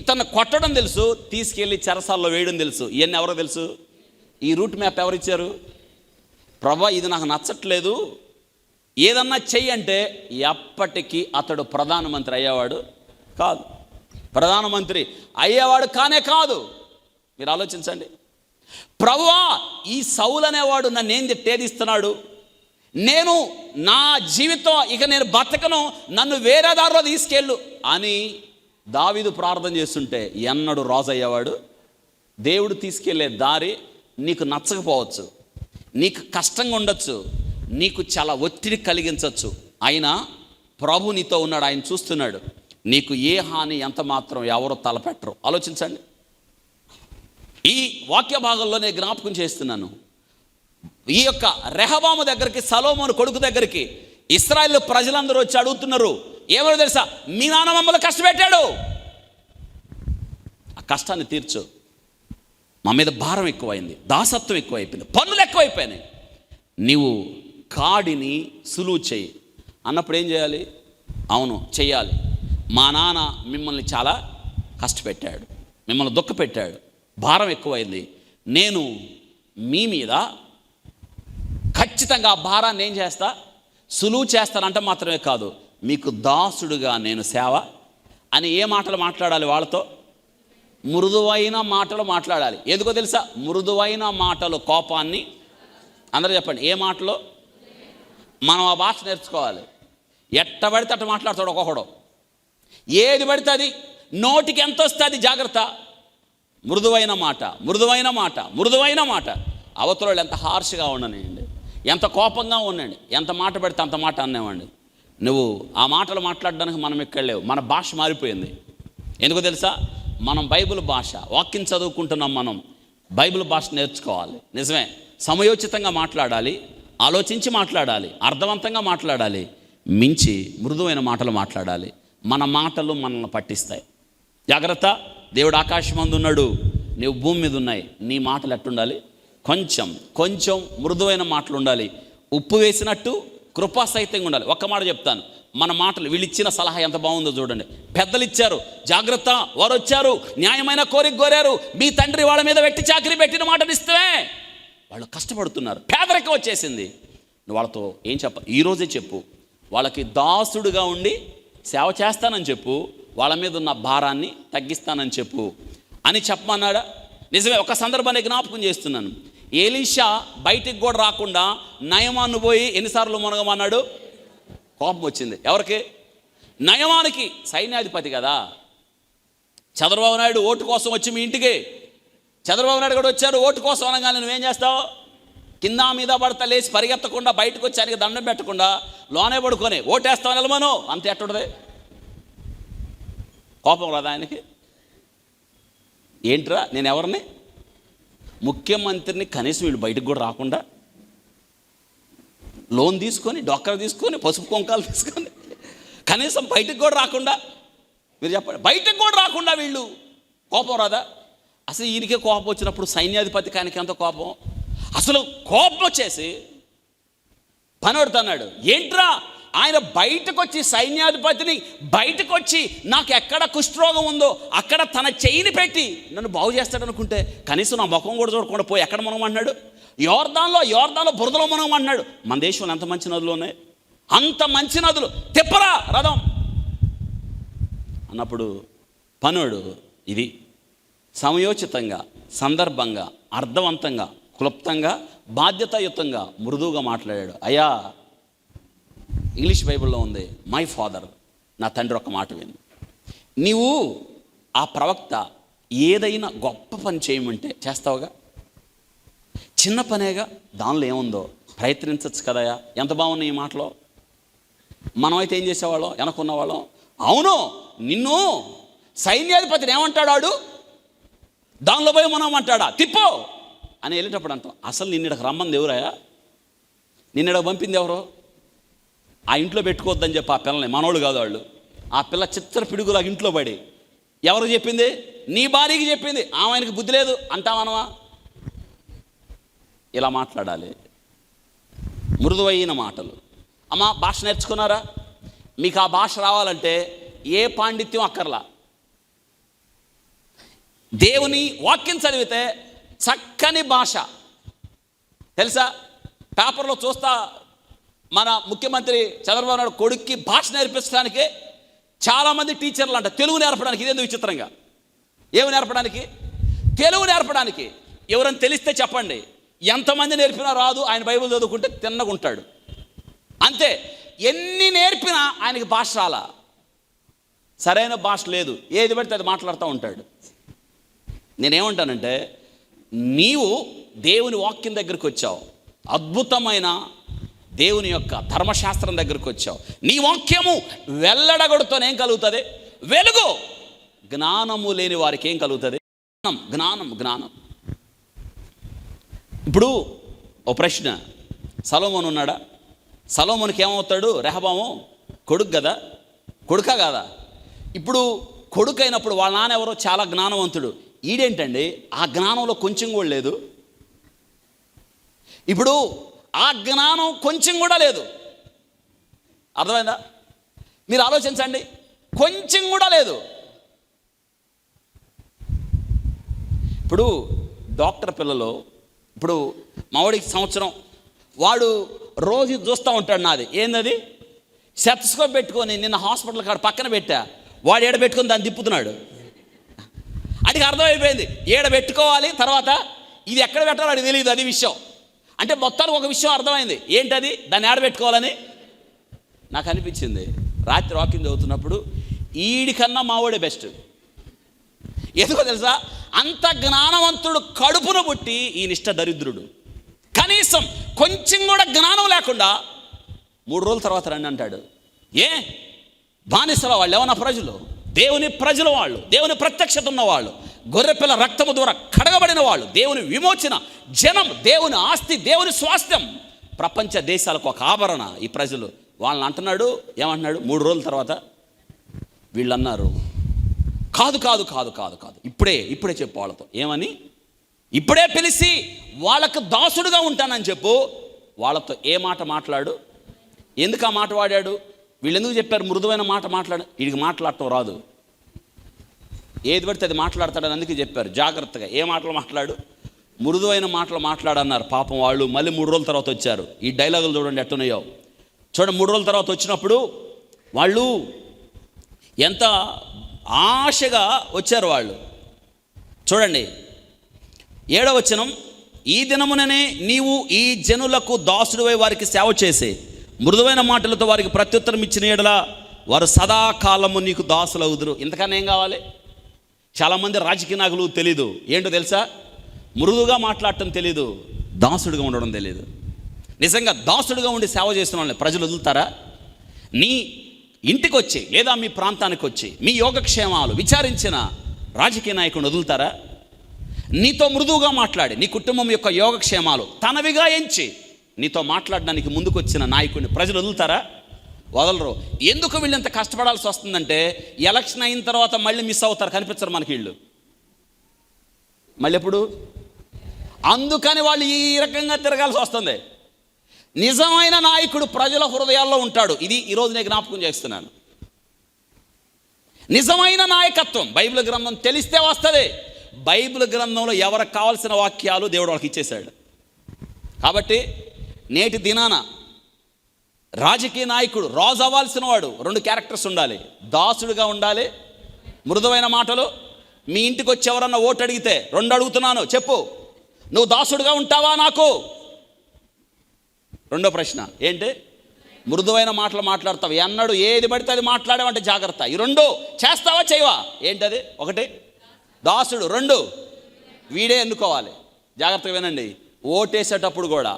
ఇతను కొట్టడం తెలుసు, తీసుకెళ్ళి చెరసాల్లో వేయడం తెలుసు. ఇవన్నీ ఎవరో తెలుసు? ఈ రూట్ మ్యాప్ ఎవరిచ్చారు? ప్రభా ఇది నాకు నచ్చట్లేదు, ఏదన్నా చెయ్యి అంటే ఎప్పటికీ అతడు ప్రధానమంత్రి అయ్యేవాడు కాదు. ప్రధానమంత్రి అయ్యేవాడు కానే కాదు. మీరు ఆలోచించండి. ప్రభువా ఈ సౌలు అనేవాడు నన్ను ఏం తేదిస్తున్నాడు, నేను నా జీవితం ఇక నేను బతకను, నన్ను వేరే దారిలో తీసుకెళ్ళు అని దావీదు ప్రార్థన చేస్తుంటే ఎన్నడు రాజు అయ్యేవాడు? దేవుడు తీసుకెళ్లే దారి నీకు నచ్చకపోవచ్చు, నీకు కష్టంగా ఉండొచ్చు, నీకు చాలా ఒత్తిడి కలిగించవచ్చు. అయినా ప్రభు నీతో ఉన్నాడు, ఆయన చూస్తున్నాడు. నీకు ఏ హాని ఎంత మాత్రం ఎవరో తలపెట్టరు. ఆలోచించండి. ఈ వాక్య భాగంలో నేను జ్ఞాపకం చేస్తున్నాను. ఈ యొక్క రెహబాము దగ్గరికి, సలోమోను కొడుకు దగ్గరికి ఇశ్రాయేలు ప్రజలందరూ వచ్చి అడుగుతున్నారు, ఏమో తెలుసా, మీ నాన్న మమ్మల్ని కష్టపెట్టాడు, ఆ కష్టాన్ని తీర్చు, మా మీద భారం ఎక్కువైంది, దాసత్వం ఎక్కువైపోయింది, పనులు ఎక్కువైపోయినాయి, నీవు కాడిని సులువు చేయి అన్నప్పుడు ఏం చేయాలి? అవును చెయ్యాలి. మా నాన్న మిమ్మల్ని చాలా కష్టపెట్టాడు, మిమ్మల్ని దుఃఖపెట్టాడు, భారం ఎక్కువైంది, నేను మీ మీద ఖచ్చితంగా ఆ భారాన్ని ఏం చేస్తా? సులువు చేస్తానంట మాత్రమే కాదు, మీకు దాసుడుగా నేను సేవ అని ఏ మాటలు మాట్లాడాలి వాళ్ళతో? మృదువైన మాటలు మాట్లాడాలి. ఎందుకో తెలుసా? మృదువైన మాటలు కోపాన్ని, అందరూ చెప్పండి, ఏ మాటలు? మనం ఆ భాష నేర్చుకోవాలి. ఎట్ట పడితే అట్ట మాట్లాడతాడు ఒక్కొక్కడు, ఏది పడితే అది, నోటికి ఎంత వస్తే అది జాగ్రత్త. మృదువైన మాట, మృదువైన మాట, మృదువైన మాట. అవతల ఎంత హార్ష్గా ఉండనివ్వండి, ఎంత కోపంగా ఉండండి, ఎంత మాట పెడితే అంత మాట అన్నేవండి. నువ్వు ఆ మాటలు మాట్లాడడానికి మనం ఇక్కడ లేవు. మన భాష మారిపోయింది. ఎందుకో తెలుసా? మనం బైబిల్ భాష, వాక్యం చదువుకుంటున్నాం. మనం బైబిల్ భాష నేర్చుకోవాలి. నిజమే, సమయోచితంగా మాట్లాడాలి, ఆలోచించి మాట్లాడాలి, అర్థవంతంగా మాట్లాడాలి, మించి మృదువైన మాటలు మాట్లాడాలి. మన మాటలు మనల్ని పట్టిస్తాయి. జాగ్రత్త. దేవుడు ఆకాశమందు ఉన్నాడు, నీవు భూమి మీద ఉన్నాయి. నీ మాటలు ఎట్టుండాలి? కొంచెం కొంచెం మృదువైన మాటలు ఉండాలి. ఉప్పు వేసినట్టు కృపాసహితంగా ఉండాలి. ఒక్క మాట చెప్తాను, మన మాటలు, వీళ్ళు ఇచ్చిన సలహా ఎంత బాగుందో చూడండి. పెద్దలు ఇచ్చారు, జాగ్రత్త, వారు వచ్చారు, న్యాయమైన కోరిక కోరారు, మీ తండ్రి వాళ్ళ మీద వెట్టి చాకరీ పెట్టిన మాటలు ఇస్తే వాళ్ళు కష్టపడుతున్నారు, పేదరికం వచ్చేసింది. నువ్వు వాళ్ళతో ఏం ఈరోజే చెప్పు, వాళ్ళకి దాసుడుగా ఉండి సేవ చేస్తానని చెప్పు, వాళ్ళ మీద ఉన్న భారాన్ని తగ్గిస్తానని చెప్పు అని చెప్పమన్నాడా? నిజమే. ఒక సందర్భాన్ని జ్ఞాపకం చేస్తున్నాను. ఎలీషా బయటికి కూడా రాకుండా నయమాను పోయి ఎన్నిసార్లు మునగమన్నాడు? కోపం వచ్చింది. ఎవరికి? నయమానికి. సైన్యాధిపతి కదా. చంద్రబాబు నాయుడు ఓటు కోసం వచ్చి మీ ఇంటికి, చంద్రబాబు నాయుడు కూడా వచ్చారు ఓటు కోసం అనగానే నువ్వేం చేస్తావు? కింద మీద పడతా లేచి పరిగెత్తకుండా బయటకు వచ్చి ఆయనకి దండం పెట్టకుండా లోనే పడుకొని ఓటేస్తావు నిలమను. అంతే ఎట్టుడదే? కోపం రాదా ఆయనకి? ఏంట్రా, నేను ఎవరిని? ముఖ్యమంత్రిని. కనీసం వీళ్ళు బయటకు కూడా రాకుండా లోన్ తీసుకొని, డొక్కర తీసుకొని, పసుపు కుంకాలు తీసుకొని, కనీసం బయటకు కూడా రాకుండా, మీరు చెప్పండి, బయటకు కూడా రాకుండా వీళ్ళు, కోపం రాదా? అసలు ఈయనకే కోపం వచ్చినప్పుడు సైన్యాధిపతి కానికి ఎంత కోపం? అసలు కోపం వచ్చేసి పనోడుతున్నాడు. ఏంట్రా, ఆయన బయటకు వచ్చి, సైన్యాధిపతిని బయటకు వచ్చి, నాకు ఎక్కడ కుష్ఠరోగం ఉందో అక్కడ తన చెయ్యిని పెట్టి నన్ను బాగు చేస్తాడనుకుంటే కనీసం నా ముఖం కూడా చూడకుండా పోయి ఎక్కడ మనమన్నాడు? యోర్దాన్లో బురదలో మనమన్నాడు. మన దేశంలో ఎంత మంచి నదులు ఉన్నాయి, అంత మంచి నదులు, తిప్పరా రథం అన్నప్పుడు పనుడు ఇది సమయోచితంగా, సందర్భంగా, అర్థవంతంగా, క్లుప్తంగా, బాధ్యతాయుతంగా, మృదువుగా మాట్లాడాడు. అయ్యా, ఇంగ్లీష్ బైబిల్లో ఉంది, మై ఫాదర్, నా తండ్రి ఒక మాట విను. నీవు ఆ ప్రవక్త ఏదైనా గొప్ప పని చేయమంటే చేస్తావుగా, చిన్న పనేగా, దానిలో ఏముందో ప్రయత్నించవచ్చు కదయా. ఎంత బాగున్నాయి ఈ మాటలో. మనమైతే ఏం చేసేవాళ్ళం? వెనకున్నవాళ్ళం, అవును నిన్ను సైన్యాధిపతిని ఏమంటాడాడు, దానిలో పోయి మనం అంటాడా తిప్పో అని వెళ్ళేటప్పుడు అంటాం. అసలు నిన్నడకు రమ్మంది ఎవరయ్యా? నిన్నడకు పంపింది ఎవరో? ఆ ఇంట్లో పెట్టుకోవద్దని చెప్పి ఆ పిల్లని, మనోళ్ళు కాదు వాళ్ళు, ఆ పిల్ల చిత్ర పిడుగులాగా ఇంట్లో పడి, ఎవరు చెప్పింది? నీ భార్యకి చెప్పింది. ఆయనకి బుద్ధి లేదు అంటామనవా? ఇలా మాట్లాడాలి, మృదువైన మాటలు. అమ్మ, భాష నేర్చుకున్నారా? మీకు ఆ భాష రావాలంటే ఏ పాండిత్యం అక్కర్లా. దేవుని వాక్యం చదివితే చక్కని భాష. తెలుసా, పేపర్లో చూస్తా, మన ముఖ్యమంత్రి చంద్రబాబు నాయుడు కొడుక్కి భాష నేర్పించడానికి చాలామంది టీచర్లు అంట తెలుగు నేర్పడానికి. ఇదేందుకు విచిత్రంగా? ఏమి నేర్పడానికి? తెలుగు నేర్పడానికి. ఎవరైనా తెలిస్తే చెప్పండి. ఎంతమంది నేర్పినా రాదు. ఆయన బైబిల్ చదువుకుంటే తిన్నగా ఉంటాడు అంతే. ఎన్ని నేర్పినా ఆయనకి భాష రాలా, సరైన భాష లేదు, ఏది పడితే అది మాట్లాడుతూ ఉంటాడు. నేనేమంటానంటే, నీవు దేవుని వాక్యం దగ్గరికి వచ్చావు, అద్భుతమైన దేవుని యొక్క ధర్మశాస్త్రం దగ్గరికి వచ్చావు. నీ వాక్యము వెల్లడగొడుతోనేం కలుగుతుంది? వెలుగు. జ్ఞానము లేని వారికి ఏం కలుగుతుంది? జ్ఞానం. ఇప్పుడు ఓ ప్రశ్న, సొలొమోను ఉన్నాడా? సొలొమోనుకి ఏమవుతాడు? రెహబాము కొడుకు కదా, కొడుకా కాదా? ఇప్పుడు కొడుకు అయినప్పుడు వాళ్ళ నాన్న ఎవరో చాలా జ్ఞానవంతుడు. ఈడేంటండి ఆ జ్ఞానంలో కొంచెం కూడా లేదు. ఇప్పుడు ఆ జ్ఞానం కొంచెం కూడా లేదు. అర్థమైందా? మీరు ఆలోచించండి, కొంచెం కూడా లేదు. ఇప్పుడు డాక్టర్ పిల్లలు, ఇప్పుడు మావాడికి సంవత్సరం, వాడు రోజు చూస్తూ ఉంటాడు. నాది ఏందది? సెటస్కోప్ పెట్టుకొని నిన్న హాస్పిటల్ కాడ పక్కన పెట్టా, వాడు ఏడ పెట్టుకొని దాన్ని తిప్పుతున్నాడు. అడిగి అర్థమైపోయింది, ఏడ పెట్టుకోవాలి, తర్వాత ఇది ఎక్కడ పెట్టాలో అది తెలియదు, అది విషయం. అంటే మొత్తానికి ఒక విషయం అర్థమైంది, ఏంటది, దాన్ని ఏడ పెట్టుకోవాలని. నాకు అనిపించింది రాత్రి వాకింగ్ చదువుతున్నప్పుడు, ఈడికన్నా మావాడే బెస్ట్. ఎందుకో తెలుసా, అంత జ్ఞానవంతుడు కడుపున పుట్టి ఈ నిష్ట దరిద్రుడు. కనీసం కొంచెం కూడా జ్ఞానం లేకుండా 3 రోజుల తర్వాత రండి అంటాడు. బానిసల వాళ్ళు ఏమన్నా ప్రజలు, దేవుని ప్రజలు వాళ్ళు, దేవుని ప్రత్యక్షత ఉన్నవాళ్ళు, గొర్రెపిల్ల రక్తము ద్వారా కడగబడిన వాళ్ళు, దేవుని విమోచన జనం, దేవుని ఆస్తి, దేవుని స్వాస్థ్యం, ప్రపంచ దేశాలకు ఒక ఆభరణ ఈ ప్రజలు. వాళ్ళని అంటున్నాడు, ఏమంటున్నాడు, 3 రోజుల తర్వాత. వీళ్ళు అన్నారు, కాదు కాదు కాదు కాదు కాదు, ఇప్పుడే చెప్పు వాళ్ళతో. ఏమని? ఇప్పుడే పిలిచి వాళ్ళకు దాసుడుగా ఉంటానని చెప్పు. వాళ్ళతో ఏ మాట మాట్లాడు. ఎందుకు ఆ మాట వాడాడు? వీళ్ళు ఎందుకు చెప్పారు మృదువైన మాట మాట్లాడు? వీడికి మాట్లాడటం రాదు, ఏది పడితే అది మాట్లాడతాడని అందుకే చెప్పారు జాగ్రత్తగా. ఏ మాటలు మాట్లాడు, మృదువైన మాటలు మాట్లాడన్నారు. పాపం వాళ్ళు మళ్ళీ 3 రోజుల తర్వాత వచ్చారు. ఈ డైలాగులు చూడండి ఎట్టున్నాయో. చూడండి, 3 రోజుల తర్వాత వచ్చినప్పుడు వాళ్ళు ఎంత ఆశగా వచ్చారు వాళ్ళు. చూడండి 7వ వచనం, ఈ దినముననే నీవు ఈ జనులకు దాసుడివై వారికి సేవ చేసే మృదువైన మాటలతో వారికి ప్రత్యుత్తరం ఇచ్చిన యెడల వారు సదాకాలము నీకు దాసులవుదురు. ఇంతకన్నా ఏం కావాలి? చాలామంది రాజకీయ నాయకులు తెలీదు, ఏంటో తెలుసా, మృదువుగా మాట్లాడటం తెలీదు, దాసుడిగా ఉండడం తెలీదు. నిజంగా దాసుడిగా ఉండి సేవ చేసిన వాళ్ళని ప్రజలు వదులుతారా? నీ ఇంటికి వచ్చి లేదా మీ ప్రాంతానికి వచ్చి మీ యోగక్షేమాలు విచారించిన రాజకీయ నాయకుడిని వదులుతారా? నీతో మృదువుగా మాట్లాడి నీ కుటుంబం యొక్క యోగక్షేమాలు తనవిగా ఎంచి నీతో మాట్లాడడానికి ముందుకొచ్చిన నాయకుడిని ప్రజలు వదులుతారా? వదలరు. ఎందుకు వీళ్ళు ఇంత కష్టపడాల్సి వస్తుందంటే, ఎలక్షన్ అయిన తర్వాత మళ్ళీ మిస్ అవుతారు, కనిపించరు మనకి వీళ్ళు మళ్ళీ ఎప్పుడు. అందుకని వాళ్ళు ఈ రకంగా తిరగాల్సి వస్తుంది. నిజమైన నాయకుడు ప్రజల హృదయాల్లో ఉంటాడు. ఇది ఈరోజు నేను జ్ఞాపకం చేస్తున్నాను. నిజమైన నాయకత్వం బైబిల్ గ్రంథం తెలిస్తే వస్తుంది. బైబిల్ గ్రంథంలో ఎవరికి కావాల్సిన వాక్యాలు దేవుడు వాళ్ళకి ఇచ్చేశాడు. కాబట్టి నేటి దినాన రాజకీయ నాయకుడు రాజు అవ్వాల్సిన వాడు 2 క్యారెక్టర్స్ ఉండాలి. దాసుడుగా ఉండాలి, మృదువైన మాటలు. మీ ఇంటికి వచ్చి ఎవరన్నా ఓటు అడిగితే 2 అడుగుతున్నాను, చెప్పు, నువ్వు దాసుడుగా ఉంటావా నాకు? 2వ ప్రశ్న ఏంటి? మృదువైన మాటలు మాట్లాడతావు. ఎన్నడు ఏది పడితే అది మాట్లాడేవంటే జాగ్రత్త. ఈ 2 చేస్తావా చేయవా? ఏంటది? 1 దాసుడు, 2 వీడే ఎన్నుకోవాలి. జాగ్రత్తగా వినండి, ఓటేసేటప్పుడు కూడా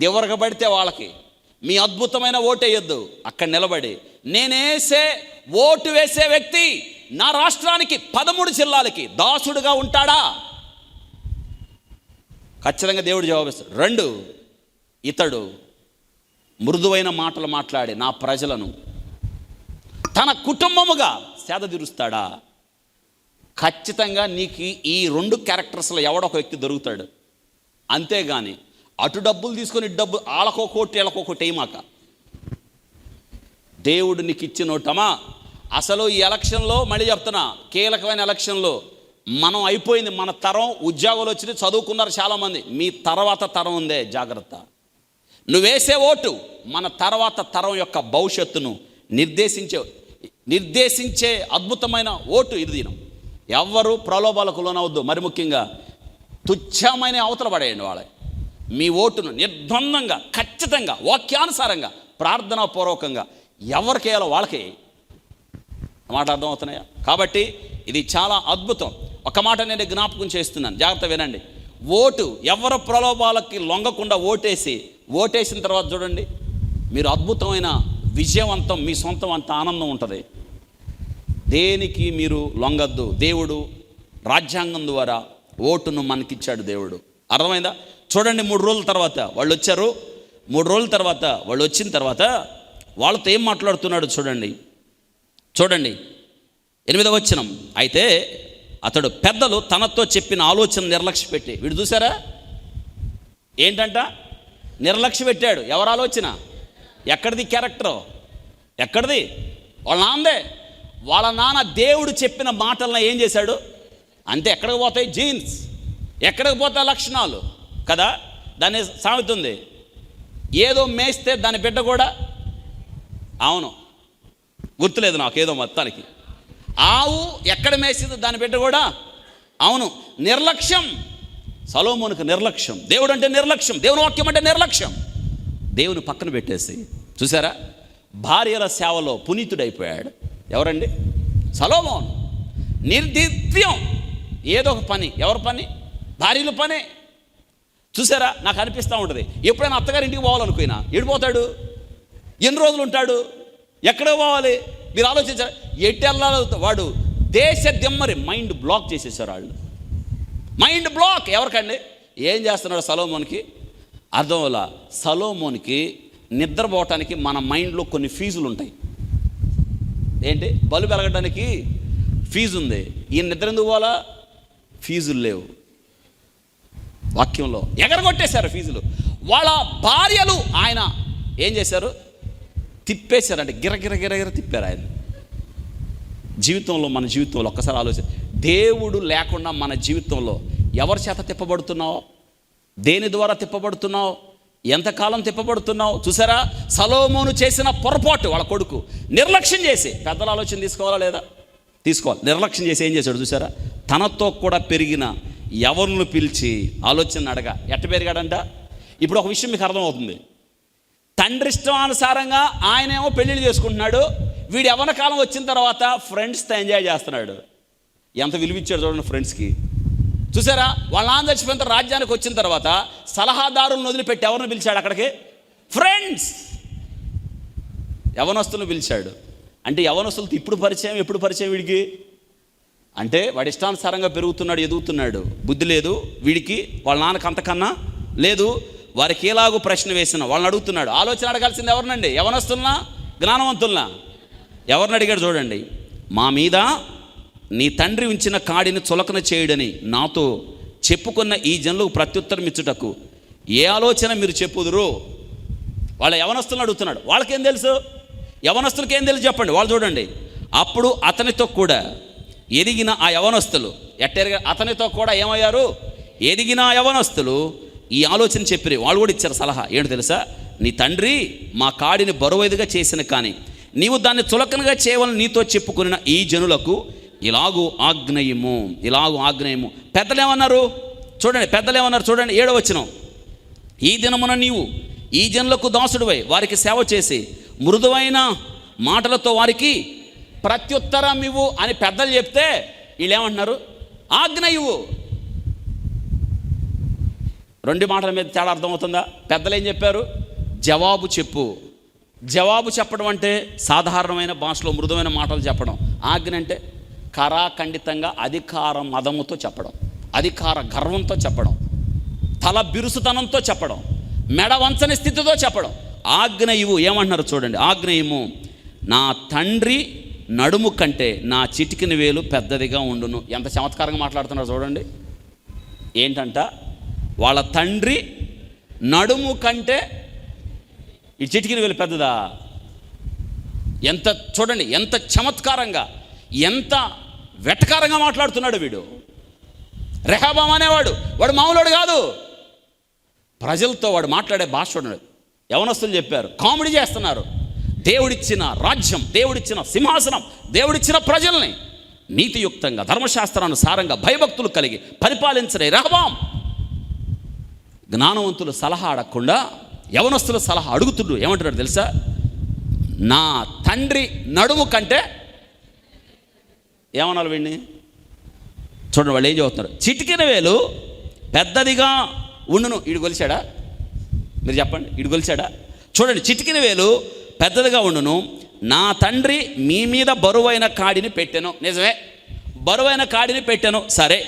ఎవరికి పడితే వాళ్ళకి మీ అద్భుతమైన ఓటు వేయొద్దు. అక్కడ నిలబడి నేనేసే ఓటు వేసే వ్యక్తి నా రాష్ట్రానికి 13 జిల్లాలకి దాసుడుగా ఉంటాడా? ఖచ్చితంగా దేవుడు జవాబిస్తాడు. 2 ఇతడు మృదువైన మాటలు మాట్లాడి నా ప్రజలను తన కుటుంబముగా సేద తీరుస్తాడా? ఖచ్చితంగా నీకు ఈ 2 క్యారెక్టర్స్లో ఎవడొక వ్యక్తి దొరుకుతాడు. అంతేగాని అటు డబ్బులు తీసుకొని డబ్బు ఆళ్ళకో కోటి వీళ్ళకో కోటి వేయమాక. దేవుడు నీకు ఇచ్చినోటమా. అసలు ఈ ఎలక్షన్లో మళ్ళీ చెప్తున్నా, కీలకమైన ఎలక్షన్లో మనం అయిపోయింది. మన తరం ఉద్యోగాలు వచ్చినాయి, చదువుకున్నారు చాలామంది. మీ తర్వాత తరం ఉందే, జాగ్రత్త. నువ్వేసే ఓటు మన తర్వాత తరం యొక్క భవిష్యత్తును నిర్దేశించే అద్భుతమైన ఓటు ఇది. దినం ఎవ్వరూ ప్రలోభాలకు లోనవద్దు. మరి ముఖ్యంగా తుచ్చమైన అవతల పడేయండి వాళ్ళ. మీ ఓటును నిర్బంధంగా, ఖచ్చితంగా, వాక్యానుసారంగా, ప్రార్థనాపూర్వకంగా ఎవరికి వేయాలో వాళ్ళకి. మాట అర్థమవుతున్నాయా? కాబట్టి ఇది చాలా అద్భుతం. ఒక మాట నేను జ్ఞాపకం చేస్తున్నాను, జాగ్రత్త వినండి. ఓటు ఎవరు ప్రలోభాలకి లొంగకుండా ఓటేసిన తర్వాత చూడండి, మీరు అద్భుతమైన విజయవంతం, మీ సొంతం అంత ఆనందం ఉంటుంది. దేనికి మీరు లొంగద్దు. దేవుడు రాజ్యాంగం ద్వారా ఓటును మనకిచ్చాడు దేవుడు. అర్థమైందా? చూడండి, 3 రోజుల తర్వాత వాళ్ళు వచ్చారు. 3 రోజుల తర్వాత వాళ్ళు వచ్చిన తర్వాత వాళ్ళతో ఏం మాట్లాడుతున్నాడు చూడండి. 8వ వచనం, అయితే అతడు పెద్దలు తనతో చెప్పిన ఆలోచన నిర్లక్ష్య పెట్టి, వీడు చూసారా ఏంటంట, నిర్లక్ష్య పెట్టాడు. ఎవరు ఆలోచన? ఎక్కడిది క్యారెక్టరు? ఎక్కడిది? వాళ్ళ నాన్నదే. వాళ్ళ నాన్న దేవుడు చెప్పిన మాటలను ఏం చేశాడు? అంతే. ఎక్కడికి పోతాయి జీన్స్, ఎక్కడికి పోతాయి లక్షణాలు కదా. దాన్ని సామెత ఉంది, ఏదో మేస్తే దాని బిడ్డ కూడా, అవును గుర్తులేదు నాకు ఏదో మొత్తానికి, ఆవు ఎక్కడ మేసిందో దాని బిడ్డ కూడా. అవును, నిర్లక్ష్యం. సొలొమోనుకు నిర్లక్ష్యం. దేవుడు అంటే నిర్లక్ష్యం, దేవుని వాక్యం అంటే నిర్లక్ష్యం. దేవుని పక్కన పెట్టేసి చూసారా, భార్యల సేవలో పునీతుడైపోయాడు. ఎవరండి? సొలొమోను. నిర్నిత్యం ఏదో ఒక పని. ఎవరి పని? భార్యల పనే. చూసారా, నాకు అనిపిస్తూ ఉంటుంది, ఎప్పుడైనా అత్తగారి ఇంటికి పోవాలనుకున్నా ఎడిపోతాడు? ఎన్ని రోజులు ఉంటాడు? ఎక్కడో పోవాలి? మీరు ఆలోచించారు. ఎట్టెళ్ళాలో వాడు దేశ దిమ్మరి మైండ్ బ్లాక్ చేసేసారు వాళ్ళు. Mind block. ఎవరికండి? ఏం చేస్తున్నాడు సొలొమోనుకి? అర్థం వల్ల సొలొమోనుకి నిద్రపోవటానికి మన మైండ్లో కొన్ని ఫీజులు ఉంటాయి. ఏంటి? బల్బు వెలగడానికి ఫీజు ఉంది. ఈయన నిద్ర ఎందుకు పోవాలా? ఫీజులు లేవు. వాక్యంలో ఎగరగొట్టేశారు ఫీజులు. వాళ్ళ భార్యలు ఆయన ఏం చేశారు? తిప్పేశారంటే గిరగిర గిరగిర తిప్పారు ఆయన. జీవితంలో, మన జీవితంలో ఒక్కసారి ఆలోచన, దేవుడు లేకుండా మన జీవితంలో ఎవరి చేత తిప్పబడుతున్నావు? దేని ద్వారా తిప్పబడుతున్నావు? ఎంతకాలం తిప్పబడుతున్నావు? చూసారా, సొలొమోను చేసిన పొరపాటు. వాళ్ళ కొడుకు నిర్లక్ష్యం చేసి, పెద్దల ఆలోచన తీసుకోవాలా లేదా? తీసుకోవాలి. నిర్లక్ష్యం చేసి ఏం చేశాడు చూసారా, తనతో కూడా పెరిగిన ఎవరిని పిలిచి ఆలోచన అడగా. ఎట్ట పెరిగాడంట? ఇప్పుడు ఒక విషయం మీకు అర్థమవుతుంది. తండ్రి ఇష్టానుసారంగా ఆయనేమో పెళ్ళిళ్ళు చేసుకుంటున్నాడు, వీడు యవ్వన కాలం వచ్చిన తర్వాత ఫ్రెండ్స్తో ఎంజాయ్ చేస్తున్నాడు. ఎంత విలువిచ్చాడు చూడండి ఫ్రెండ్స్కి. చూసారా, వాళ్ళ నాన్న చచ్చిపోయిన రాజ్యానికి వచ్చిన తర్వాత సలహాదారులను వదిలిపెట్టి ఎవరిని పిలిచాడు అక్కడికి? ఫ్రెండ్స్. యవనస్తులను పిలిచాడు. అంటే యవనస్తులతో ఇప్పుడు పరిచయం, ఎప్పుడు పరిచయం వీడికి? అంటే వాడి ఇష్టానుసారంగా పెరుగుతున్నాడు, ఎదుగుతున్నాడు. బుద్ధి లేదు వీడికి, వాళ్ళ నాన్నకు అంతకన్నా లేదు. వారికి ఎలాగో ప్రశ్న వేసిన వాళ్ళని అడుగుతున్నాడు. ఆలోచన అడగాల్సింది ఎవరినండి? యవనస్తులనా, జ్ఞానవంతులనా? ఎవరిని అడిగాడు చూడండి. మా మీద నీ తండ్రి ఉంచిన కాడిని చులకన చేయడని నాతో చెప్పుకున్న ఈ జనులకు ప్రత్యుత్తరం ఇచ్చుటకు ఏ ఆలోచన మీరు చెప్పుదురు? వాళ్ళ యవనస్తులను అడుగుతున్నాడు. వాళ్ళకేం తెలుసు? యవనస్తులకి ఏం తెలుసు చెప్పండి. వాళ్ళు చూడండి. అప్పుడు అతనితో కూడా ఎదిగిన ఆ యవనస్తులు అతనితో కూడా ఏమయ్యారు? ఎదిగిన ఆ యవనస్తులు ఈ ఆలోచన చెప్పిరి. వాళ్ళు కూడా ఇచ్చారు సలహా. ఏంటి తెలుసా? నీ తండ్రి మా కాడిని బరువైదుగా చేసిన కానీ నీవు దాన్ని చులకనగా చేయవాలని నీతో చెప్పుకున్న ఈ జనులకు ఇలాగూ ఆజ్ఞయము, ఇలాగూ ఆజ్ఞయము. పెద్దలు ఏమన్నారు చూడండి, పెద్దలు ఏమన్నారు చూడండి. 7వ వచనం. ఈ దినమున నీవు ఈ జనులకు దాసుడివై వారికి సేవ చేసి మృదువైన మాటలతో వారికి ప్రత్యుత్తరం ఇవ్వు అని పెద్దలు చెప్తే వీళ్ళు ఏమంటున్నారు? ఆజ్ఞ ఇవ్వు. 2 మాటల మీద తేడా అర్థమవుతుందా? పెద్దలు ఏం చెప్పారు? జవాబు చెప్పు. జవాబు చెప్పడం అంటే సాధారణమైన భాషలో మృదువైన మాటలు చెప్పడం. ఆజ్ఞ అంటే కరాఖండితంగా అధికార మదముతో చెప్పడం, అధికార గర్వంతో చెప్పడం, తల బిరుసుతనంతో చెప్పడం, మెడ వంచని స్థితితో చెప్పడం. ఆజ్ఞ ఇవ్వు. ఏమంటున్నారు చూడండి. ఆజ్ఞ ఇవ్వు. నా తండ్రి నడుము కంటే నా చిటికిన వేలు పెద్దదిగా ఉండును. ఎంత చమత్కారంగా మాట్లాడుతున్నారు చూడండి. ఏంటంట? వాళ్ళ తండ్రి నడుము కంటే ఈ చిటికిన వేలు పెద్దదా? ఎంత చూడండి, ఎంత చమత్కారంగా, ఎంత వెటకారంగా మాట్లాడుతున్నాడు వీడు. రెహబాం అనేవాడు వాడు మామూలుడు కాదు. ప్రజలతో వాడు మాట్లాడే భాష చూడండి. యవనస్తులు చెప్పారు, కామెడీ చేస్తున్నారు. దేవుడిచ్చిన రాజ్యం, దేవుడిచ్చిన సింహాసనం, దేవుడిచ్చిన ప్రజల్ని నీతియుక్తంగా ధర్మశాస్త్రానుసారంగా భయభక్తులు కలిగి పరిపాలించే రెహబాం జ్ఞానవంతులు సలహా అడగకుండా యవనస్తుల సలహా అడుగుతుండ్రు. ఏమంటున్నాడు తెలుసా? నా తండ్రి నడుము కంటే ఏమన్నారు వీడిని? చూడండి వాళ్ళు ఏం చదువుతున్నారు. చిటికిన వేలు పెద్దదిగా ఉండును. ఈడు కొలిచాడా? మీరు చెప్పండి, ఈడు కొలిచాడా? చూడండి, చిటికిన వేలు పెద్దదిగా ఉండును. నా తండ్రి మీ మీద బరువైన కాడిని పెట్టెను. నిజమే, బరువైన కాడిని పెట్టెను. సరే,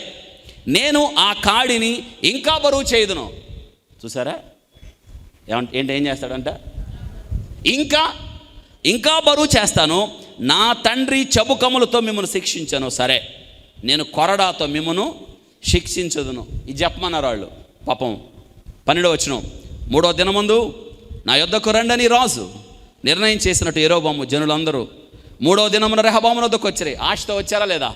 నేను ఆ కాడిని ఇంకా బరువు చేయదును. చూసారా ఏంటి? ఏం చేస్తాడంట? ఇంకా బరువు చేస్తాను. నా తండ్రి చబుకములతో మిమ్మల్ని శిక్షించను. సరే, నేను కొరడాతో మిమ్మను శిక్షించదును. ఇది చెప్పమన్నారు వాళ్ళు. పాపం 12వ వచనం. 3వ దినమందు నా యొద్దకు రండని రాజు నిర్ణయం చేసినట్టు యెరోబాము జనులందరూ 3వ దినమున రెహబాము వద్దకు వచ్చారు. ఆశతో వచ్చారా లేదా?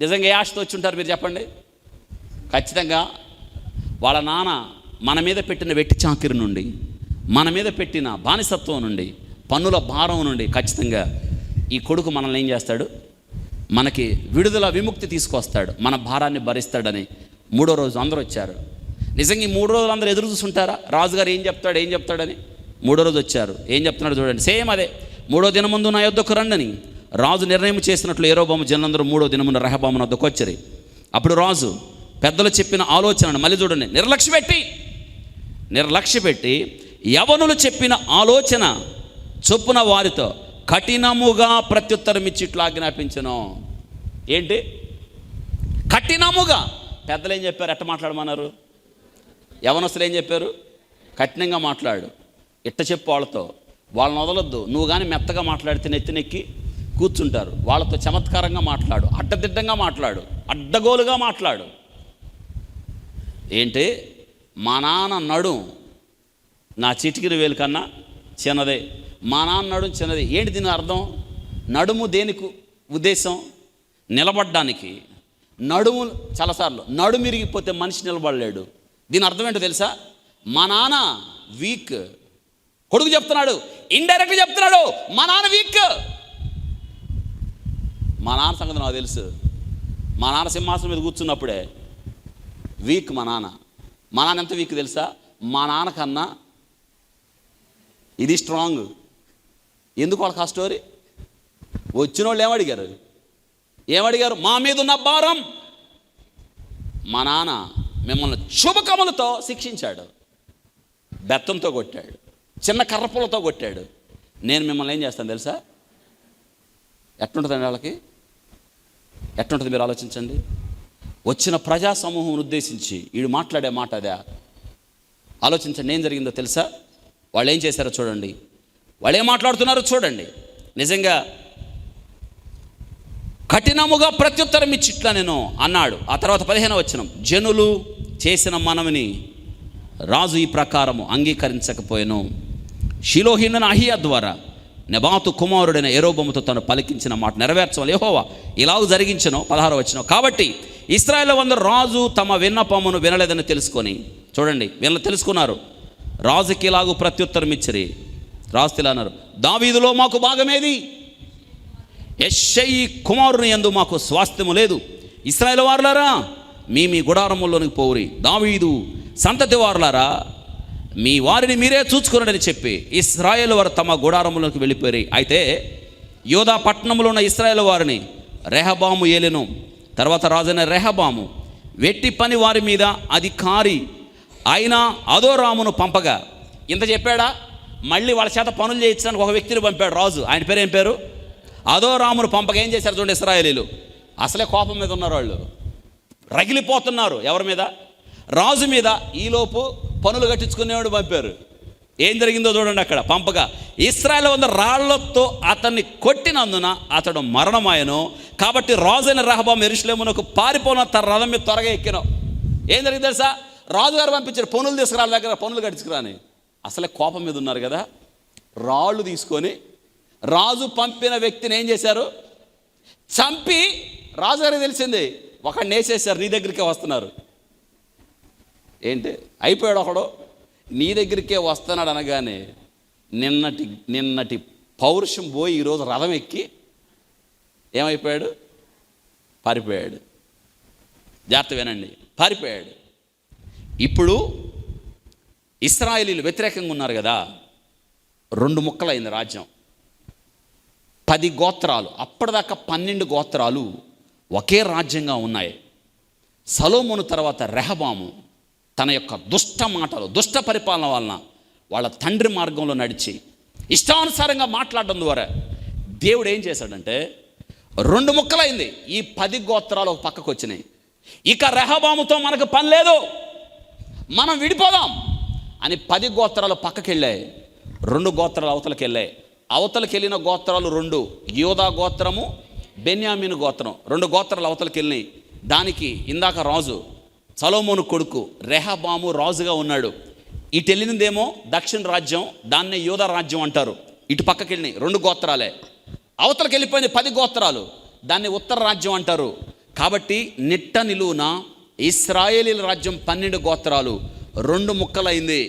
నిజంగా ఏ ఆశతో వచ్చి ఉంటారు మీరు చెప్పండి? ఖచ్చితంగా వాళ్ళ నాన్న మన మీద పెట్టిన వెట్టి చాకిరి నుండి, మన మీద పెట్టిన బానిసత్వం నుండి, పన్నుల భారం నుండి ఖచ్చితంగా ఈ కొడుకు మనల్ని ఏం చేస్తాడు? మనకి విడుదల విముక్తి తీసుకొస్తాడు, మన భారాన్ని భరిస్తాడని 3వ రోజు అందరూ వచ్చారు. నిజంగా ఈ 3 రోజులు అందరూ ఎదురు చూస్తుంటారా రాజుగారు ఏం చెప్తాడని? 3వ రోజు వచ్చారు. ఏం చెప్తున్నాడు చూడండి. సేమ్ అదే, 3వ దినమందు నా యొద్దకు రండని రాజు నిర్ణయం చేసినట్లు యెరొబోము జనులందరూ 3వ దినమున రెహబాము వద్దకు వచ్చారు. అప్పుడు రాజు పెద్దలు చెప్పిన ఆలోచనను మళ్ళీ చూడండి, నిర్లక్ష్య పెట్టి యవనులు చెప్పిన ఆలోచన చొప్పున వారితో కఠినముగా ప్రత్యుత్తరం ఇచ్చి ఇట్లా ఆజ్ఞాపించను. ఏంటి కఠినముగా? పెద్దలు ఏం చెప్పారు? ఎట్ట మాట్లాడమన్నారు? యవనస్తులు ఏం చెప్పారు? కఠినంగా మాట్లాడు, ఇట్ట చెప్పు వాళ్ళతో, వాళ్ళని వదలొద్దు. నువ్వు కానీ మెత్తగా మాట్లాడితే నెత్తినెక్కి కూర్చుంటారు. వాళ్ళతో చమత్కారంగా మాట్లాడు, అడ్డదిడ్డంగా మాట్లాడు, అడ్డగోలుగా మాట్లాడు. ఏంటి? మా నాన్న నడుం నా చిటికిన వేలు కన్నా చిన్నదే, మా నాన్న నడుం చిన్నది. ఏంటి దీని అర్థం? నడుము దేనికి ఉద్దేశం? నిలబడ్డానికి. నడుము చాలాసార్లు నడుము ఇరిగిపోతే మనిషి నిలబడలేడు. దీని అర్థం ఏంటో తెలుసా? మా నాన్న వీక్. కొడుకు చెప్తున్నాడు, ఇండైరెక్ట్గా చెప్తున్నాడు, మా నాన్న వీక్. మా నాన్న సంగతి నాకు తెలుసు. మా నాన్న సింహాసనం మీద కూర్చున్నప్పుడే వీక్ మా నాన్న. మా నాన్న ఎంత వీక్ తెలుసా? మా నాన్న కన్నా ఇది స్ట్రాంగ్. ఎందుకు వాళ్ళకి ఆ స్టోరీ? వచ్చిన వాళ్ళు ఏమడిగారు? మా మీద ఉన్న భారం. మా నాన్న మిమ్మల్ని శుభకములతో శిక్షించాడు, బెత్తంతో కొట్టాడు, చిన్న కర్రపులతో కొట్టాడు. నేను మిమ్మల్ని ఏం చేస్తాను తెలుసా? ఎట్లుంటుందండి వాళ్ళకి? ఎట్లుంటుంది మీరు ఆలోచించండి. వచ్చిన ప్రజా సమూహం ఉద్దేశించి వీడు మాట్లాడే మాట అదే. ఆలోచించండి ఏం జరిగిందో తెలుసా? వాళ్ళు ఏం చేశారో చూడండి, వాళ్ళు ఏం మాట్లాడుతున్నారో చూడండి. నిజంగా కఠినముగా ప్రత్యుత్తరం ఇచ్చి ఇట్లా నేను అన్నాడు. ఆ తర్వాత 15వ వచనం, జనులు చేసిన మనవిని రాజు ఈ ప్రకారము అంగీకరించకపోయాను. షిలోహీనున అహియా ద్వారా నెబాతు కుమారుడైన యెరొబోముతో తను పలికించిన మాట నెరవేర్చవాలి యెహోవా ఇలాగ జరిగించను. 16వ వచనం, కాబట్టి ఇశ్రాయేలు అందరూ రాజు తమ విన్నపమును వినలేదని తెలుసుకొని, చూడండి వీళ్ళు తెలుసుకున్నారు, రాజుకి ఇలాగూ ప్రత్యుత్తరం ఇచ్చిరి. రాజు ఇలా అన్నారు, దావీదులో మాకు భాగమేది? యెష్షయి కుమారుని యందు మాకు స్వాస్థ్యము లేదు. ఇశ్రాయేలు వారులారా మీ గుడారముల్లోనికి పోవురి. దావీదు సంతతి వారులారా మీ వారిని మీరే చూచుకున్నాడని చెప్పి ఇశ్రాయేలు వారు తమ గుడారములోకి వెళ్ళిపోయి. అయితే యోధా పట్టణంలో ఉన్న ఇశ్రాయేలు వారిని రెహబాము ఏలెను. తర్వాత రాజైన రెహబాము వెట్టి పని వారి మీద అధికారి అయిన అదోరామును పంపగా, ఇంత చెప్పాడా? మళ్ళీ వాళ్ళ చేత పనులు చేయించడానికి ఒక వ్యక్తిని పంపాడు రాజు. ఆయన పేరు ఏం పేరు? అదోరామును పంపగా ఏం చేశారు చూడండి ఇశ్రాయేలీలు. అసలే కోపం మీద ఉన్నారు, వాళ్ళు రగిలిపోతున్నారు. ఎవరి మీద? రాజు మీద. ఈలోపు పనులు కట్టించుకునేవాడు పంపారు. ఏం జరిగిందో చూడండి అక్కడ. పంపగా ఇశ్రాయేలు అందరూ రాళ్లతో అతన్ని కొట్టినందున అతడు మరణమాయను. కాబట్టి రాజైన రెహబాము యెరూషలేమునకు పారిపోయిన తన రథం మీద త్వరగా ఎక్కినాం. ఏం జరిగింది తెలుసా? రాజుగారు పంపించారు పనులు తీసుకురాళ్ళ దగ్గర పనులు కట్టించుకురాని. అసలే కోపం మీద ఉన్నారు కదా. రాళ్ళు తీసుకొని రాజు పంపిన వ్యక్తిని ఏం చేశారు? చంపి, రాజుగారికి తెలిసింది, ఒకడిని వేసేసారు. నీ దగ్గరికే వస్తున్నారు. ఏంటి అయిపోయాడు ఒకడు, నీ దగ్గరికే వస్తున్నాడు అనగానే నిన్నటి పౌరుషం పోయి ఈరోజు రథం ఎక్కి ఏమైపోయాడు? పారిపోయాడు. జాగ్రత్త వినండి, పారిపోయాడు. ఇప్పుడు ఇశ్రాయేలీలు వ్యతిరేకంగా ఉన్నారు కదా. 2 ముక్కలైంది రాజ్యం. 10 గోత్రాలు, అప్పటిదాకా 12 గోత్రాలు ఒకే రాజ్యంగా ఉన్నాయి. సొలొమోను తర్వాత రెహబాము తన యొక్క దుష్ట మాటలు, దుష్ట పరిపాలన వలన వాళ్ళ తండ్రి మార్గంలో నడిచి ఇష్టానుసారంగా మాట్లాడడం ద్వారా దేవుడు ఏం చేశాడంటే 2 ముక్కలైంది. ఈ 10 గోత్రాలు ఒక పక్కకు వచ్చినాయి. ఇక రెహబాముతో మనకు పని లేదు, మనం విడిపోదాం అని 10 గోత్రాలు పక్కకి వెళ్ళాయి. 2 గోత్రాలు అవతలకి వెళ్ళాయి. అవతలకి వెళ్ళిన గోత్రాలు 2, యోధా గోత్రము, బెన్యామీను గోత్రం. 2 గోత్రాలు అవతలకి వెళ్ళినాయి. దానికి ఇందాక రాజు సొలొమోను కొడుకు రెహబాము రాజుగా ఉన్నాడు. ఇటు వెళ్ళినదేమో దక్షిణ రాజ్యం, దాన్నే యోధా రాజ్యం అంటారు. ఇటు పక్కకి వెళ్ళినాయి 2 గోత్రాలే. అవతలకి వెళ్ళిపోయింది 10 గోత్రాలు, దాన్ని ఉత్తర రాజ్యం అంటారు. కాబట్టి నిట్ట నిలువున ఇశ్రాయేలీల రాజ్యం 12 గోత్రాలు 2 ముక్కలైంది.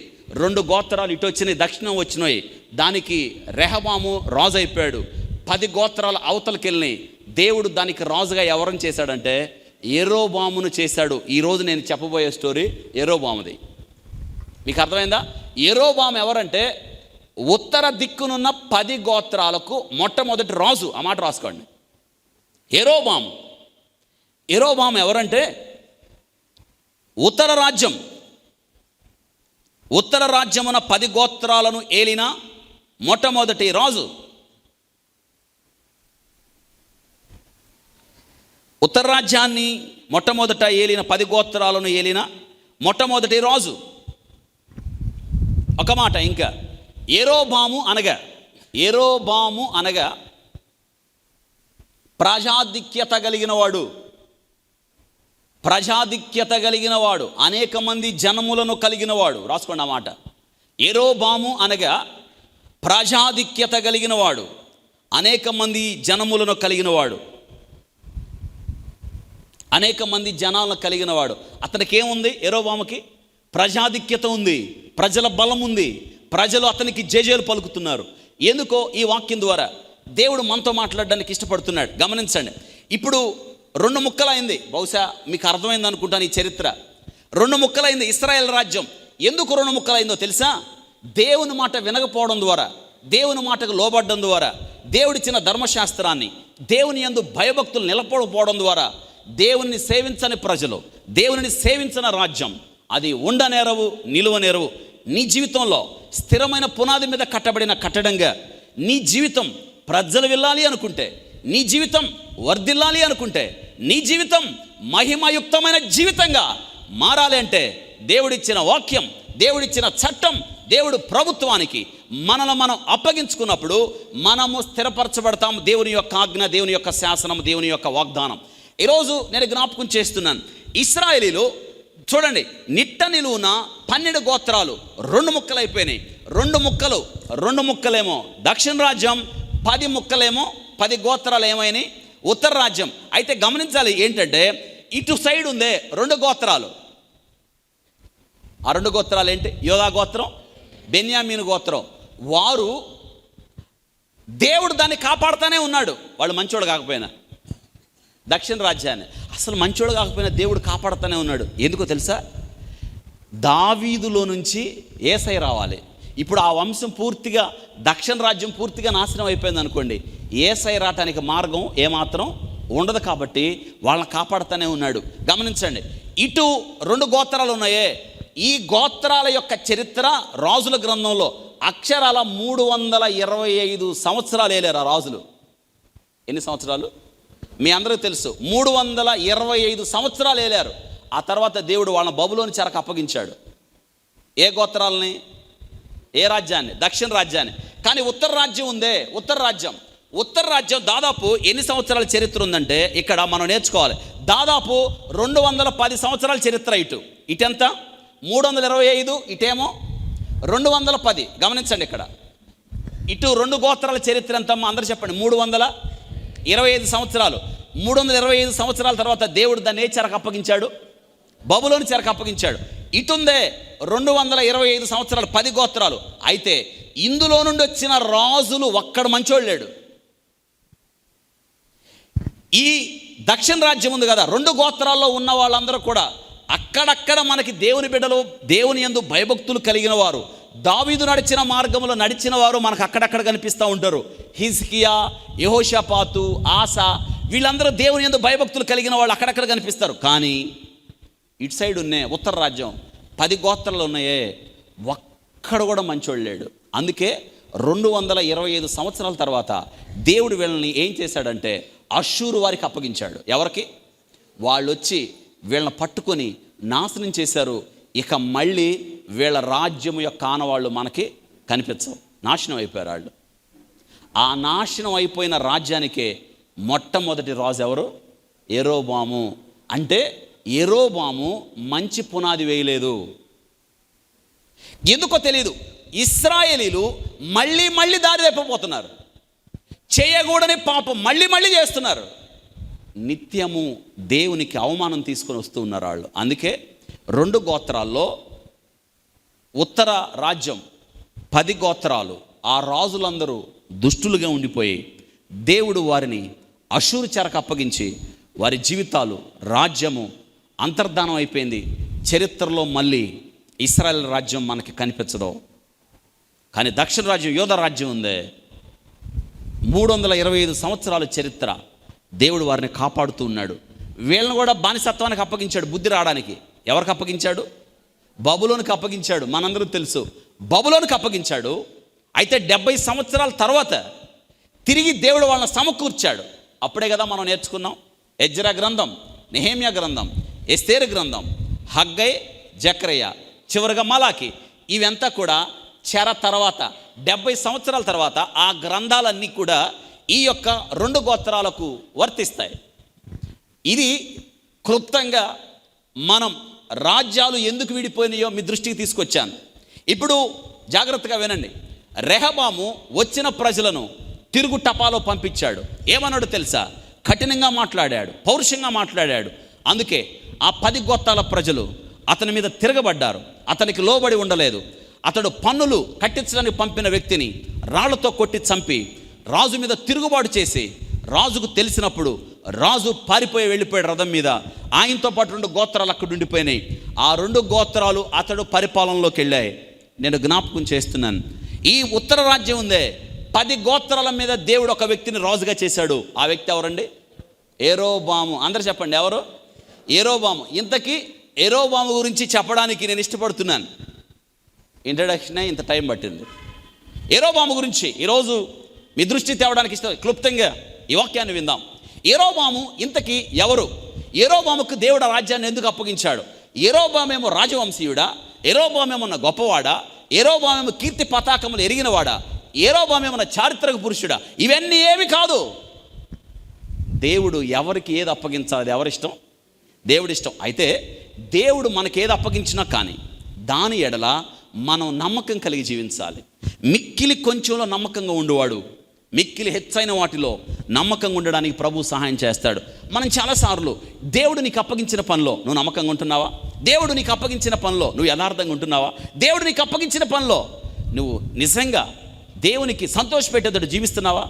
2 గోత్రాలు ఇటు వచ్చినాయి, దక్షిణం వచ్చినాయి. దానికి రెహబాము రాజు అయిపోయాడు. 10 గోత్రాలు అవతలకి వెళ్ళినాయి, దేవుడు దానికి రాజుగా ఎవరిని చేశాడంటే యెరోబామును చేశాడు. ఈరోజు నేను చెప్పబోయే స్టోరీ యెరోబాముది. మీకు అర్థమైందా? యెరోబాము ఎవరంటే ఉత్తర దిక్కునున్న 10 గోత్రాలకు మొట్టమొదటి రాజు. ఆ మాట రాసుకోండి. యెరోబాము ఎవరంటే ఉత్తర రాజ్యమున 10 గోత్రాలను ఏలిన మొట్టమొదటి రాజు. ఉత్తర రాజ్యాన్ని మొట్టమొదట ఏలిన 10 గోత్రాలను ఏలిన మొట్టమొదటి రాజు. ఒక మాట ఇంకా, యెరోబాము అనగా ప్రజాధిక్యత కలిగిన వాడు, అనేక మంది జనములను కలిగిన వాడు. రాసుకోండి ఆ మాట. యెరోబాము అనగా ప్రజాధిక్యత కలిగిన వాడు, అనేక మంది జనములను కలిగిన వాడు, అనేక మంది జనాలను కలిగిన వాడు. అతనికి ఏముంది? యెరోబాముకి ప్రజాధిక్యత ఉంది, ప్రజల బలం ఉంది, ప్రజలు అతనికి జేజేలు పలుకుతున్నారు. ఎందుకో ఈ వాక్యం ద్వారా దేవుడు మనతో మాట్లాడడానికి ఇష్టపడుతున్నాడు. గమనించండి. ఇప్పుడు 2 ముక్కలైంది. బహుశా మీకు అర్థమైంది అనుకుంటాను ఈ చరిత్ర. 2 ముక్కలైంది ఇశ్రాయేల్ రాజ్యం. ఎందుకు 2 ముక్కలైందో తెలుసా? దేవుని మాట వినకపోవడం ద్వారా, దేవుని మాటకు లోబడడం ద్వారా, దేవుడిచ్చిన ధర్మశాస్త్రాన్ని, దేవుని యందు భయభక్తులు నిలబడకపోవడం ద్వారా దేవుని సేవించని ప్రజలు, దేవుని సేవించిన రాజ్యం అది ఉండనేరవు, నిలువనేరవు. నీ జీవితంలో స్థిరమైన పునాది మీద కట్టబడిన కట్టడంగా నీ జీవితం ప్రజలు వెళ్ళాలి అనుకుంటే, నీ జీవితం వర్ధిల్లాలి అనుకుంటే, నీ జీవితం మహిమయుక్తమైన జీవితంగా మారాలి అంటే దేవుడిచ్చిన వాక్యం, దేవుడిచ్చిన చట్టం, దేవుడు ప్రభుత్వానికి మనల్ని మనం అప్పగించుకున్నప్పుడు మనము స్థిరపరచబడతాం. దేవుని యొక్క ఆజ్ఞ, దేవుని యొక్క శాసనం, దేవుని యొక్క వాగ్దానం. ఈరోజు నేను జ్ఞాపకం చేస్తున్నాను. ఇశ్రాయేలీలు చూడండి, నిట్ట నిలువున 12 గోత్రాలు 2 ముక్కలైపోయినాయి. 2 ముక్కలేమో దక్షిణ రాజ్యం, 10 ముక్కలేమో 10 గోత్రాలు ఏమైనాయి ఉత్తర రాజ్యం. అయితే గమనించాలి ఏంటంటే, ఇటు సైడ్ ఉందే 2 గోత్రాలు. ఆ 2 గోత్రాలు ఏంటి? యోధా గోత్రం, బెన్యామీను గోత్రం. వారు దేవుడు దాన్ని కాపాడుతూనే ఉన్నాడు. వాళ్ళు మంచోడు కాకపోయినా, దక్షిణ రాజ్యాన్ని అసలు మంచోడు కాకపోయినా దేవుడు కాపాడుతూనే ఉన్నాడు. ఎందుకో తెలుసా? దావీదులో నుంచి యేసయ్య రావాలి. ఇప్పుడు ఆ వంశం పూర్తిగా, దక్షిణ రాజ్యం పూర్తిగా నాశనం అయిపోయింది అనుకోండి, యేసయ్య రావటానికి మార్గం ఏమాత్రం ఉండదు. కాబట్టి వాళ్ళని కాపాడుతూనే ఉన్నాడు. గమనించండి, ఇటు 2 గోత్రాలు ఉన్నాయే, ఈ గోత్రాల యొక్క చరిత్ర రాజుల గ్రంథంలో అక్షరాల 325 సంవత్సరాలు ఏలారు ఆ రాజులు. ఎన్ని సంవత్సరాలు మీ అందరికీ తెలుసు? 325 సంవత్సరాలు ఏలారు. ఆ తర్వాత దేవుడు వాళ్ళని బబులోని చెరకు అప్పగించాడు. ఏ గోత్రాలని? ఏ రాజ్యాన్ని? దక్షిణ రాజ్యాన్ని. కానీ ఉత్తర రాజ్యం ఉందే, ఉత్తర రాజ్యం దాదాపు ఎన్ని సంవత్సరాల చరిత్ర ఉందంటే, ఇక్కడ మనం నేర్చుకోవాలి. దాదాపు 210 సంవత్సరాల చరిత్ర. ఇటెంత? 325, ఇటేమో 210. గమనించండి, ఇక్కడ ఇటు 2 గోత్రాల చరిత్ర ఎంత? అందరూ చెప్పండి. 325 సంవత్సరాలు. 325 సంవత్సరాల తర్వాత దేవుడు దాన్ని ఏ చెరకు అప్పగించాడు? బబులోని చెరకు అప్పగించాడు. ఇటుందే 225 సంవత్సరాలు, 10 గోత్రాలు. అయితే ఇందులో నుండి వచ్చిన రాజులు ఒక్కడు మంచోడు లేడు. ఈ దక్షిణ రాజ్యం ఉంది కదా, 2 గోత్రాల్లో ఉన్న వాళ్ళందరూ కూడా అక్కడక్కడ మనకి దేవుని బిడ్డలు, దేవుని యందు భయభక్తులు కలిగిన వారు, దావీదు నడిచిన మార్గంలో నడిచిన వారు మనకు అక్కడక్కడ కనిపిస్తూ ఉంటారు. హిజ్కియా, యెహోషాపాతు, ఆసా, వీళ్ళందరూ దేవుని యందు భయభక్తులు కలిగిన వాళ్ళు అక్కడక్కడ కనిపిస్తారు. కానీ ఇటు సైడ్ ఉన్నాయి ఉత్తర రాజ్యం, 10 గోత్రాలు ఉన్నాయే, ఒక్కడు కూడా మంచోడు లేడు. అందుకే 225 సంవత్సరాల తర్వాత దేవుడు వీళ్ళని ఏం చేశాడంటే అష్షూరు వారికి అప్పగించాడు. ఎవరికి? వాళ్ళు వచ్చి వీళ్ళని పట్టుకొని నాశనం చేశారు. ఇక మళ్ళీ వీళ్ళ రాజ్యం యొక్క ఆనవాళ్ళు మనకి కనిపించవు. నాశనం అయిపోయారు వాళ్ళు. ఆ నాశనం అయిపోయిన రాజ్యానికే మొట్టమొదటి రాజు ఎవరు? యెరోబాము. అంటే యెరోబాము మంచి పునాది వేయలేదు. ఎందుకో తెలియదు. ఇశ్రాయేలీలు మళ్ళీ దారి తప్పిపోతున్నారు. చేయకూడని పాపం మళ్ళీ చేస్తున్నారు. నిత్యము దేవునికి అవమానం తీసుకొని వస్తూ ఉన్నారు వాళ్ళు. అందుకే 2 గోత్రాల్లో ఉత్తర రాజ్యం 10 గోత్రాలు, ఆ రాజులందరూ దుష్టులుగా ఉండిపోయి దేవుడు వారిని అషూరు చెరకు అప్పగించి వారి జీవితాలు, రాజ్యము అంతర్ధానం అయిపోయింది. చరిత్రలో మళ్ళీ ఇశ్రాయేల్ రాజ్యం మనకి కనిపించదు. కానీ దక్షిణ రాజ్యం, యోధ రాజ్యం ఉందే, 325 సంవత్సరాల చరిత్ర. దేవుడు వారిని కాపాడుతూ ఉన్నాడు. వీళ్ళని కూడా బానిసత్వానికి అప్పగించాడు, బుద్ధి రావడానికి. ఎవరికి అప్పగించాడు? బబులోనికి అప్పగించాడు. మనందరూ తెలుసు, బబులోనికి అప్పగించాడు. అయితే 70 సంవత్సరాల తర్వాత తిరిగి దేవుడు వాళ్ళని సమకూర్చాడు. అప్పుడే కదా మనం నేర్చుకున్నాం ఎజ్రా గ్రంథం, నెహెమ్యా గ్రంథం, ఎస్తేరు గ్రంథం, హగ్గై, జకర్యా, చివరిగా మలాకి. ఇవంతా కూడా చెర తర్వాత 70 సంవత్సరాల తర్వాత ఆ గ్రంథాలన్నీ కూడా ఈ యొక్క 2 గోత్రాలకు వర్తిస్తాయి. ఇది క్లుప్తంగా మనం రాజ్యాలు ఎందుకు విడిపోయినాయో మీ దృష్టికి తీసుకొచ్చాను. ఇప్పుడు జాగ్రత్తగా వినండి. రెహబాము వచ్చిన ప్రజలను తిరుగు టపాలో పంపించాడు. ఏమన్నాడు తెలుసా? కఠినంగా మాట్లాడాడు, పౌరుషంగా మాట్లాడాడు. అందుకే ఆ 10 గోత్రాల ప్రజలు అతని మీద తిరగబడ్డారు, అతనికి లోబడి ఉండలేదు. అతడు పన్నులు కట్టించడానికి పంపిన వ్యక్తిని రాళ్లతో కొట్టి చంపి రాజు మీద తిరుగుబాటు చేసి, రాజుకు తెలిసినప్పుడు రాజు పారిపోయి వెళ్ళిపోయాడు రథం మీద. ఆయనతో పాటు 2 గోత్రాలు అక్కడ ఉండిపోయినాయి. ఆ 2 గోత్రాలు అతడు పరిపాలనలోకి వెళ్ళాయి. నేను జ్ఞాపకం చేస్తున్నాను, ఈ ఉత్తర రాజ్యం ఉందే, 10 గోత్రాల మీద దేవుడు ఒక వ్యక్తిని రాజుగా చేశాడు. ఆ వ్యక్తి ఎవరండి? యెరోబాము. అందరూ చెప్పండి, ఎవరు? యెరోబాము. ఇంతకీ యెరోబాము గురించి చెప్పడానికి నేను ఇష్టపడుతున్నాను. ఇంట్రడక్షనే ఇంత టైం పట్టింది. యెరోబాము గురించి ఈరోజు మీ దృష్టి తేవడానికి క్లుప్తంగా ఈ వాక్యాన్ని విందాం. యెరోబాము ఇంతకీ ఎవరు? యెరోబాముకు దేవుడు రాజ్యాన్ని ఎందుకు అప్పగించాడు? యెరోబామేమో రాజవంశీయుడా? యెరోబామేమన్న గొప్పవాడా? యెరోబామేమో కీర్తి పతాకములు ఎరిగినవాడా? యెరోబామేమన్న చారిత్రక పురుషుడా? ఇవన్నీ ఏమి కాదు. దేవుడు ఎవరికి ఏది అప్పగించాలి, అది ఎవరిష్టం? దేవుడి ఇష్టం. అయితే దేవుడు మనకి ఏది అప్పగించినా కానీ దాని ఎడల మనం నమ్మకం కలిగి జీవించాలి. మిక్కిలి కొంచెంలో నమ్మకంగా ఉండేవాడు మిక్కిలి హెచ్చైన వాటిలో నమ్మకంగా ఉండడానికి ప్రభు సహాయం చేస్తాడు. మనం చాలాసార్లు దేవుడు నీకు అప్పగించిన పనిలో నువ్వు నమ్మకంగా ఉంటున్నావా? దేవుడు నీకు అప్పగించిన పనిలో నువ్వు యథార్థంగా ఉంటున్నావా? దేవుడు నీకు అప్పగించిన పనిలో నువ్వు నిజంగా దేవునికి సంతోషపెట్టేటట్టు జీవిస్తున్నావా?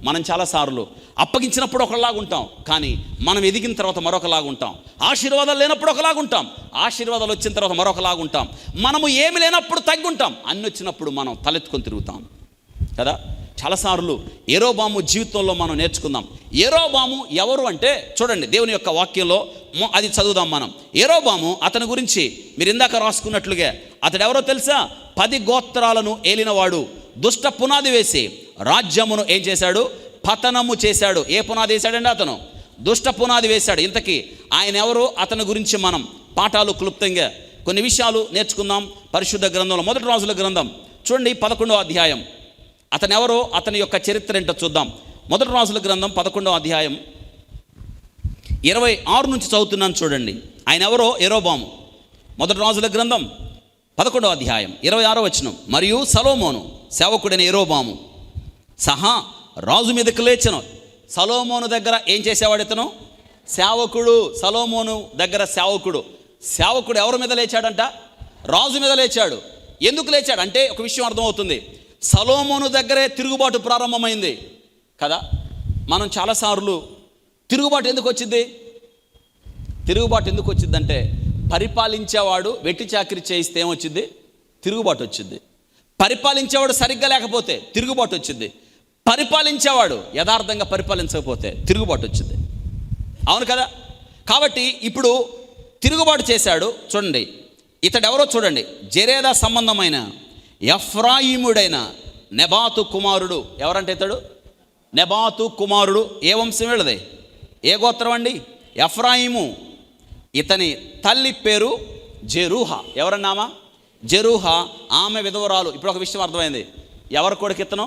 మనం చాలాసార్లు అప్పగించినప్పుడు ఒకలాగా ఉంటాం, కానీ మనం ఎదిగిన తర్వాత మరొకలాగా ఉంటాం. ఆశీర్వాదాలు లేనప్పుడు ఒకలాగా ఉంటాం, ఆశీర్వాదాలు వచ్చిన తర్వాత మరొకలాగా ఉంటాం. మనము ఏమి లేనప్పుడు తగ్గుంటాం, అన్ని వచ్చినప్పుడు మనం తలెత్తుకొని తిరుగుతాం కదా. చాలాసార్లు యెరోబాము జీవితంలో మనం నేర్చుకుందాం. యెరోబాము ఎవరు అంటే చూడండి, దేవుని యొక్క వాక్యంలో అది చదువుదాం మనం. యెరోబాము అతని గురించి మీరు ఇందాక రాసుకున్నట్లుగా అతడు ఎవరో తెలుసా? 10 గోత్రాలను ఏలినవాడు. దుష్ట పునాది వేసి రాజ్యమును ఏం చేశాడు? పతనము చేశాడు. ఏ పునాది వేశాడండి? అతను దుష్ట పునాది వేశాడు. ఇంతకీ ఆయన ఎవరు? అతని గురించి మనం పాఠాలు క్లుప్తంగా కొన్ని విషయాలు నేర్చుకుందాం. పరిశుద్ధ గ్రంథంలో 1 రాజుల గ్రంథం చూడండి, 11వ అధ్యాయం. అతను ఎవరో, అతని యొక్క చరిత్ర ఏంటో చూద్దాం. 1 రాజుల గ్రంథం 11వ అధ్యాయం 26 నుంచి చదువుతున్నాను చూడండి. ఆయన ఎవరో? యెరోబాము. 1 రాజుల గ్రంథం 11వ అధ్యాయం 26వ వచనం. మరియు సొలొమోను సేవకుడైన యెరోబాము సహా రాజు మీదకి లేచెను. సొలొమోను దగ్గర ఏం చేసేవాడు ఇతను? సేవకుడు. సొలొమోను దగ్గర సేవకుడు. సేవకుడు ఎవరి మీద లేచాడంట? రాజు మీద లేచాడు. ఎందుకు లేచాడు అంటే ఒక విషయం అర్థమవుతుంది. సొలొమోను దగ్గరే తిరుగుబాటు ప్రారంభమైంది కదా. మనం చాలాసార్లు తిరుగుబాటు ఎందుకు వచ్చింది? తిరుగుబాటు ఎందుకు వచ్చిందంటే పరిపాలించేవాడు వెట్టి చాకిరి చేయిస్తే ఏమొచ్చింది? తిరుగుబాటు వచ్చింది. పరిపాలించేవాడు సరిగ్గా లేకపోతే తిరుగుబాటు వచ్చింది. పరిపాలించేవాడు యథార్థంగా పరిపాలించకపోతే తిరుగుబాటు వచ్చింది. అవును కదా. కాబట్టి ఇప్పుడు తిరుగుబాటు చేశాడు. చూడండి, ఇతడు ఎవరో చూడండి. జెరేదా సంబంధమైన ఎఫ్రాయిముడైన నెబాతు కుమారుడు. ఎవరంటే ఇతడు? నెబాతు కుమారుడు. ఏ వంశం వీళ్ళది? ఏ గోత్రం అండి? ఎఫ్రాయిము. ఇతని తల్లి పేరు జెరూహా. ఎవరన్నామా? జెరూహా. ఆమె విధవరాలు. ఇప్పుడు ఒక విషయం అర్థమైంది. ఎవరి కొడుకు ఇతను?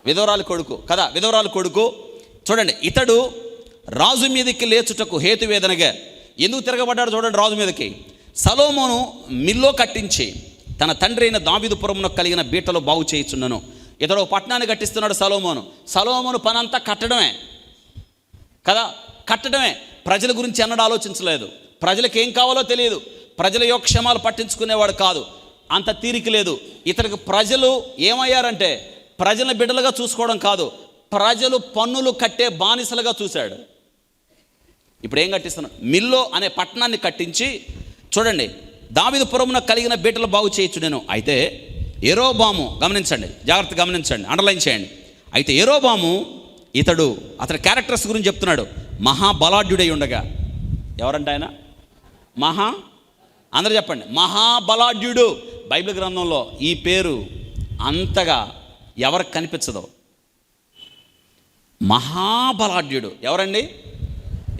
విధవరాలు కొడుకు కదా. విధవరాలు కొడుకు. చూడండి, ఇతడు రాజు మీదకి లేచుటకు హేతువేదనగా ఎందుకు తిరగబడ్డాడు చూడండి రాజు మీదకి. సొలొమోను మిల్లో కట్టించి తన తండ్రి అయిన దావీదుపురమున కలిగిన బీటలో బాగు చేయుచున్నను. ఇతడు పట్టణాన్ని కట్టిస్తున్నాడు సొలొమోను. సొలొమోను పని అంతా కట్టడమే కదా, కట్టడమే. ప్రజల గురించి అన్నడు ఆలోచించలేదు. ప్రజలకు ఏం కావాలో తెలియదు. ప్రజల యోగక్షేమాలు పట్టించుకునేవాడు కాదు. అంత తీరిక లేదు ఇతనికి. ప్రజలు ఏమయ్యారంటే ప్రజల బిడ్డలుగా చూసుకోవడం కాదు, ప్రజలు పన్నులు కట్టే బానిసలుగా చూశాడు. ఇప్పుడు ఏం కట్టిస్తున్నాడు? మిల్లో అనే పట్టణాన్ని కట్టించి, చూడండి, దావీదుపురమున కలిగిన బీటలు బాగు చేయొచ్చు నేను. అయితే యెరోబాము, గమనించండి, జాగ్రత్త గమనించండి, అండర్లైన్ చేయండి. అయితే యెరోబాము అతని క్యారెక్టర్స్ గురించి చెప్తున్నాడు. మహాబలాఢ్యుడై ఉండగా, ఎవరంటే ఆయన? అందరూ చెప్పండి, మహాబలాఢ్యుడు. బైబిల్ గ్రంథంలో ఈ పేరు అంతగా ఎవరికి కనిపించదు. మహాబలాఢ్యుడు ఎవరండి?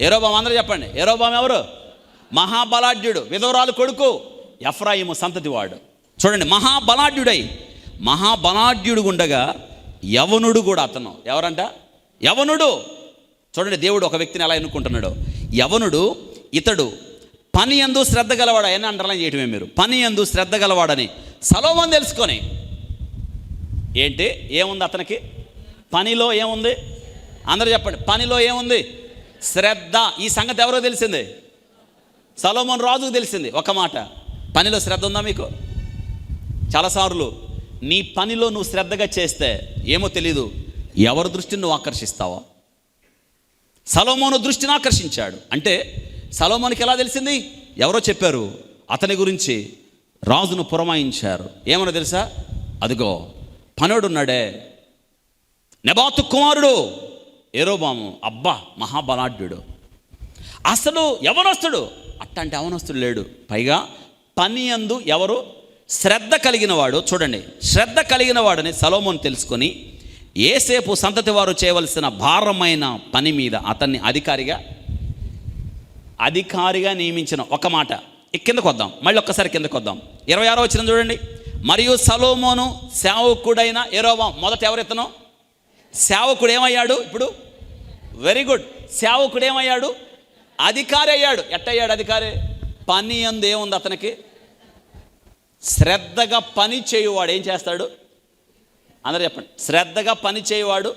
యెరోబాము. అందరూ చెప్పండి, యెరోబాము ఎవరు? మహాబలాఢ్యుడు, విధవరాలు కొడుకు, ఎఫ్రాయిము సంతతి వాడు. చూడండి, మహాబలాఢ్యుడు ఉండగా యవనుడు కూడా అతను. ఎవరంట? యవనుడు. చూడండి, దేవుడు ఒక వ్యక్తిని ఎలా ఎన్నుకుంటున్నాడు. యవనుడు, ఇతడు పని యందు శ్రద్ధ గలవాడు. అని అండర్లైన్ చేయటమే మీరు, పని యందు శ్రద్ధ గలవాడని సొలొమోను తెలుసుకొని. ఏంటి ఏముంది అతనికి? పనిలో ఏముంది? అందరూ చెప్పండి, పనిలో ఏముంది? శ్రద్ధ. ఈ సంగతి ఎవరో తెలిసింది? సొలొమోను రాజుకు తెలిసింది. ఒక మాట, పనిలో శ్రద్ధ ఉందా మీకు? చాలాసార్లు నీ పనిలో నువ్వు శ్రద్ధగా చేస్తే ఏమో తెలీదు, ఎవరి దృష్టిని నువ్వు ఆకర్షిస్తావో. సొలొమోను దృష్టిని ఆకర్షించాడు. అంటే సొలొమోనుకి ఎలా తెలిసింది? ఎవరో చెప్పారు అతని గురించి, రాజును పురమాయించారు. ఏమన్నా తెలుసా? అదిగో పనోడున్నాడే, నెబాతు కుమారుడు యెరోబాము. అబ్బా, మహాబలాఢ్యుడు, అసలు యవనస్తుడు. అట్టంటే యవనస్తుడు లేడు. పైగా పని యందు ఎవరు? శ్రద్ధ కలిగిన వాడు. చూడండి, శ్రద్ధ కలిగిన వాడని సొలొమోను తెలుసుకొని యోసేపు సంతతి వారు చేయవలసిన భారమైన పని మీద అతన్ని అధికారిగా నియమించిన. ఒక మాట కిందకు వద్దాం, మళ్ళీ ఒక్కసారి కిందకు వద్దాం. 26వ వచనం చూడండి. మరియు సొలొమోను సేవకుడైన యెరోబాము. మొదట ఎవరెత్తనో సేవకుడు ఏమయ్యాడు? ఇప్పుడు వెరీ గుడ్, సేవకుడు ఏమయ్యాడు? అధికారి అయ్యాడు. ఎట్టయ్యాడు అధికారి? పని యందు ఏముంది అతనికి? శ్రద్ధగా పని చేయువాడు ఏం చేస్తాడు? అందరూ చెప్పండి, శ్రద్ధగా పని చేయువాడు.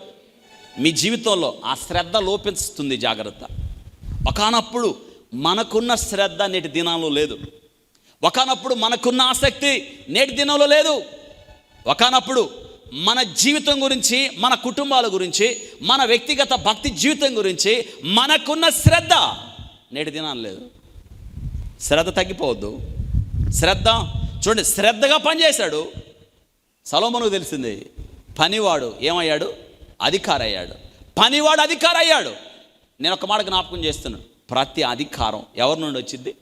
మీ జీవితంలో ఆ శ్రద్ధ లోపిస్తుంది. జాగ్రత్త. ఒకానప్పుడు మనకున్న శ్రద్ధ నేటి దినాల్లో లేదు. ఒకానప్పుడు మనకున్న ఆసక్తి నేటి దినంలో లేదు. ఒకానప్పుడు మన జీవితం గురించి, మన కుటుంబాల గురించి, మన వ్యక్తిగత భక్తి జీవితం గురించి మనకున్న శ్రద్ధ నేటి దినాలు లేదు. శ్రద్ధ తగ్గిపోవద్దు. శ్రద్ధ. చూడండి, శ్రద్ధగా పనిచేశాడు. సొలొమోనుకు తెలిసింది. పనివాడు ఏమయ్యాడు? అధికారి అయ్యాడు. పనివాడు అధికారి అయ్యాడు. నేను ఒక మాట జ్ఞాపకం చేస్తున్నాను, ప్రతి అధికారం ఎవరి నుండి వచ్చింది?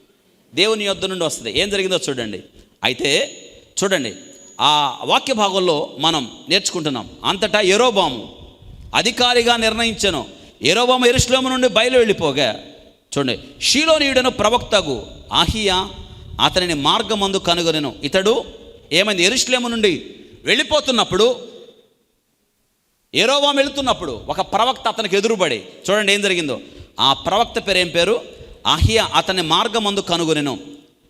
దేవుని యొద్ద నుండి వస్తుంది. ఏం జరిగిందో చూడండి. అయితే చూడండి, ఆ వాక్య భాగంలో మనం నేర్చుకుంటున్నాం. అంతటా యెరోబాము అధికారిగా నిర్ణయించెను. యెరోబాము యెరూషలేము నుండి బయలు వెళ్ళిపోగా, చూడండి, షీలోనీయుడను ప్రవక్తగు అహియా అతనిని మార్గమందు కనుగొనెను. ఇతడు ఏమైంది? యెరూషలేము నుండి వెళ్ళిపోతున్నప్పుడు, యెరోబాము వెళుతున్నప్పుడు ఒక ప్రవక్త అతనికి ఎదురుబడి, చూడండి ఏం జరిగిందో. ఆ ప్రవక్త పేరు ఏం పేరు? అహియా అతని మార్గమందు కనుగొనెను.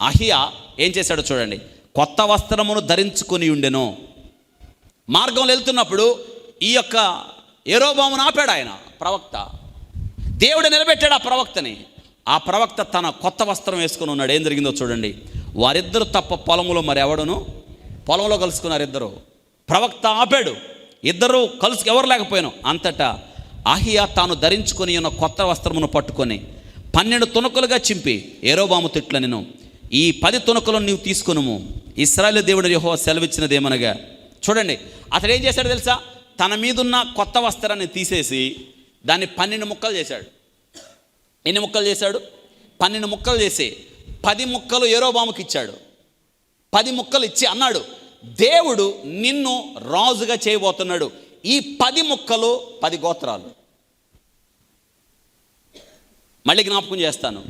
అహియా ఏం చేశాడో చూడండి. కొత్త వస్త్రమును ధరించుకొని ఉండెను. మార్గంలో వెళ్తున్నప్పుడు ఈ యొక్క యెరోబామును ఆపాడు ఆయన ప్రవక్త. దేవుడు నిలబెట్టాడు ఆ ప్రవక్తని. ఆ ప్రవక్త తన కొత్త వస్త్రం వేసుకొని ఉన్నాడు. ఏం జరిగిందో చూడండి. వారిద్దరు తప్ప పొలంలో మరి ఎవడును, పొలంలో కలుసుకున్నారు ఇద్దరు. ప్రవక్త ఆపాడు, ఇద్దరు కలుసు ఎవరు లేకపోయాను. అంతటా అహియా తాను ధరించుకొని ఉన్న కొత్త వస్త్రమును పట్టుకొని 12 తునకలుగా చింపి యెరోబాము తిట్లనెను. ఈ 10 తునకలను నీవు తీసుకొనుము, ఇశ్రాయేలు దేవుడు యెహోవా సెలవిచ్చినదేమనగా. చూడండి, అతడు ఏం చేశాడు తెలుసా? తన మీదున్న కొత్త వస్త్రాన్ని తీసేసి దాన్ని 12 ముక్కలు చేశాడు. ఎన్ని ముక్కలు చేశాడు? 12 ముక్కలు చేసి 10 ముక్కలు యెరోబాముకి ఇచ్చాడు. 10 ముక్కలు ఇచ్చి అన్నాడు, దేవుడు నిన్ను రాజుగా చేయబోతున్నాడు. ఈ 10 ముక్కలు 10 గోత్రాలు. మళ్ళీ జ్ఞాపకం చేస్తాను.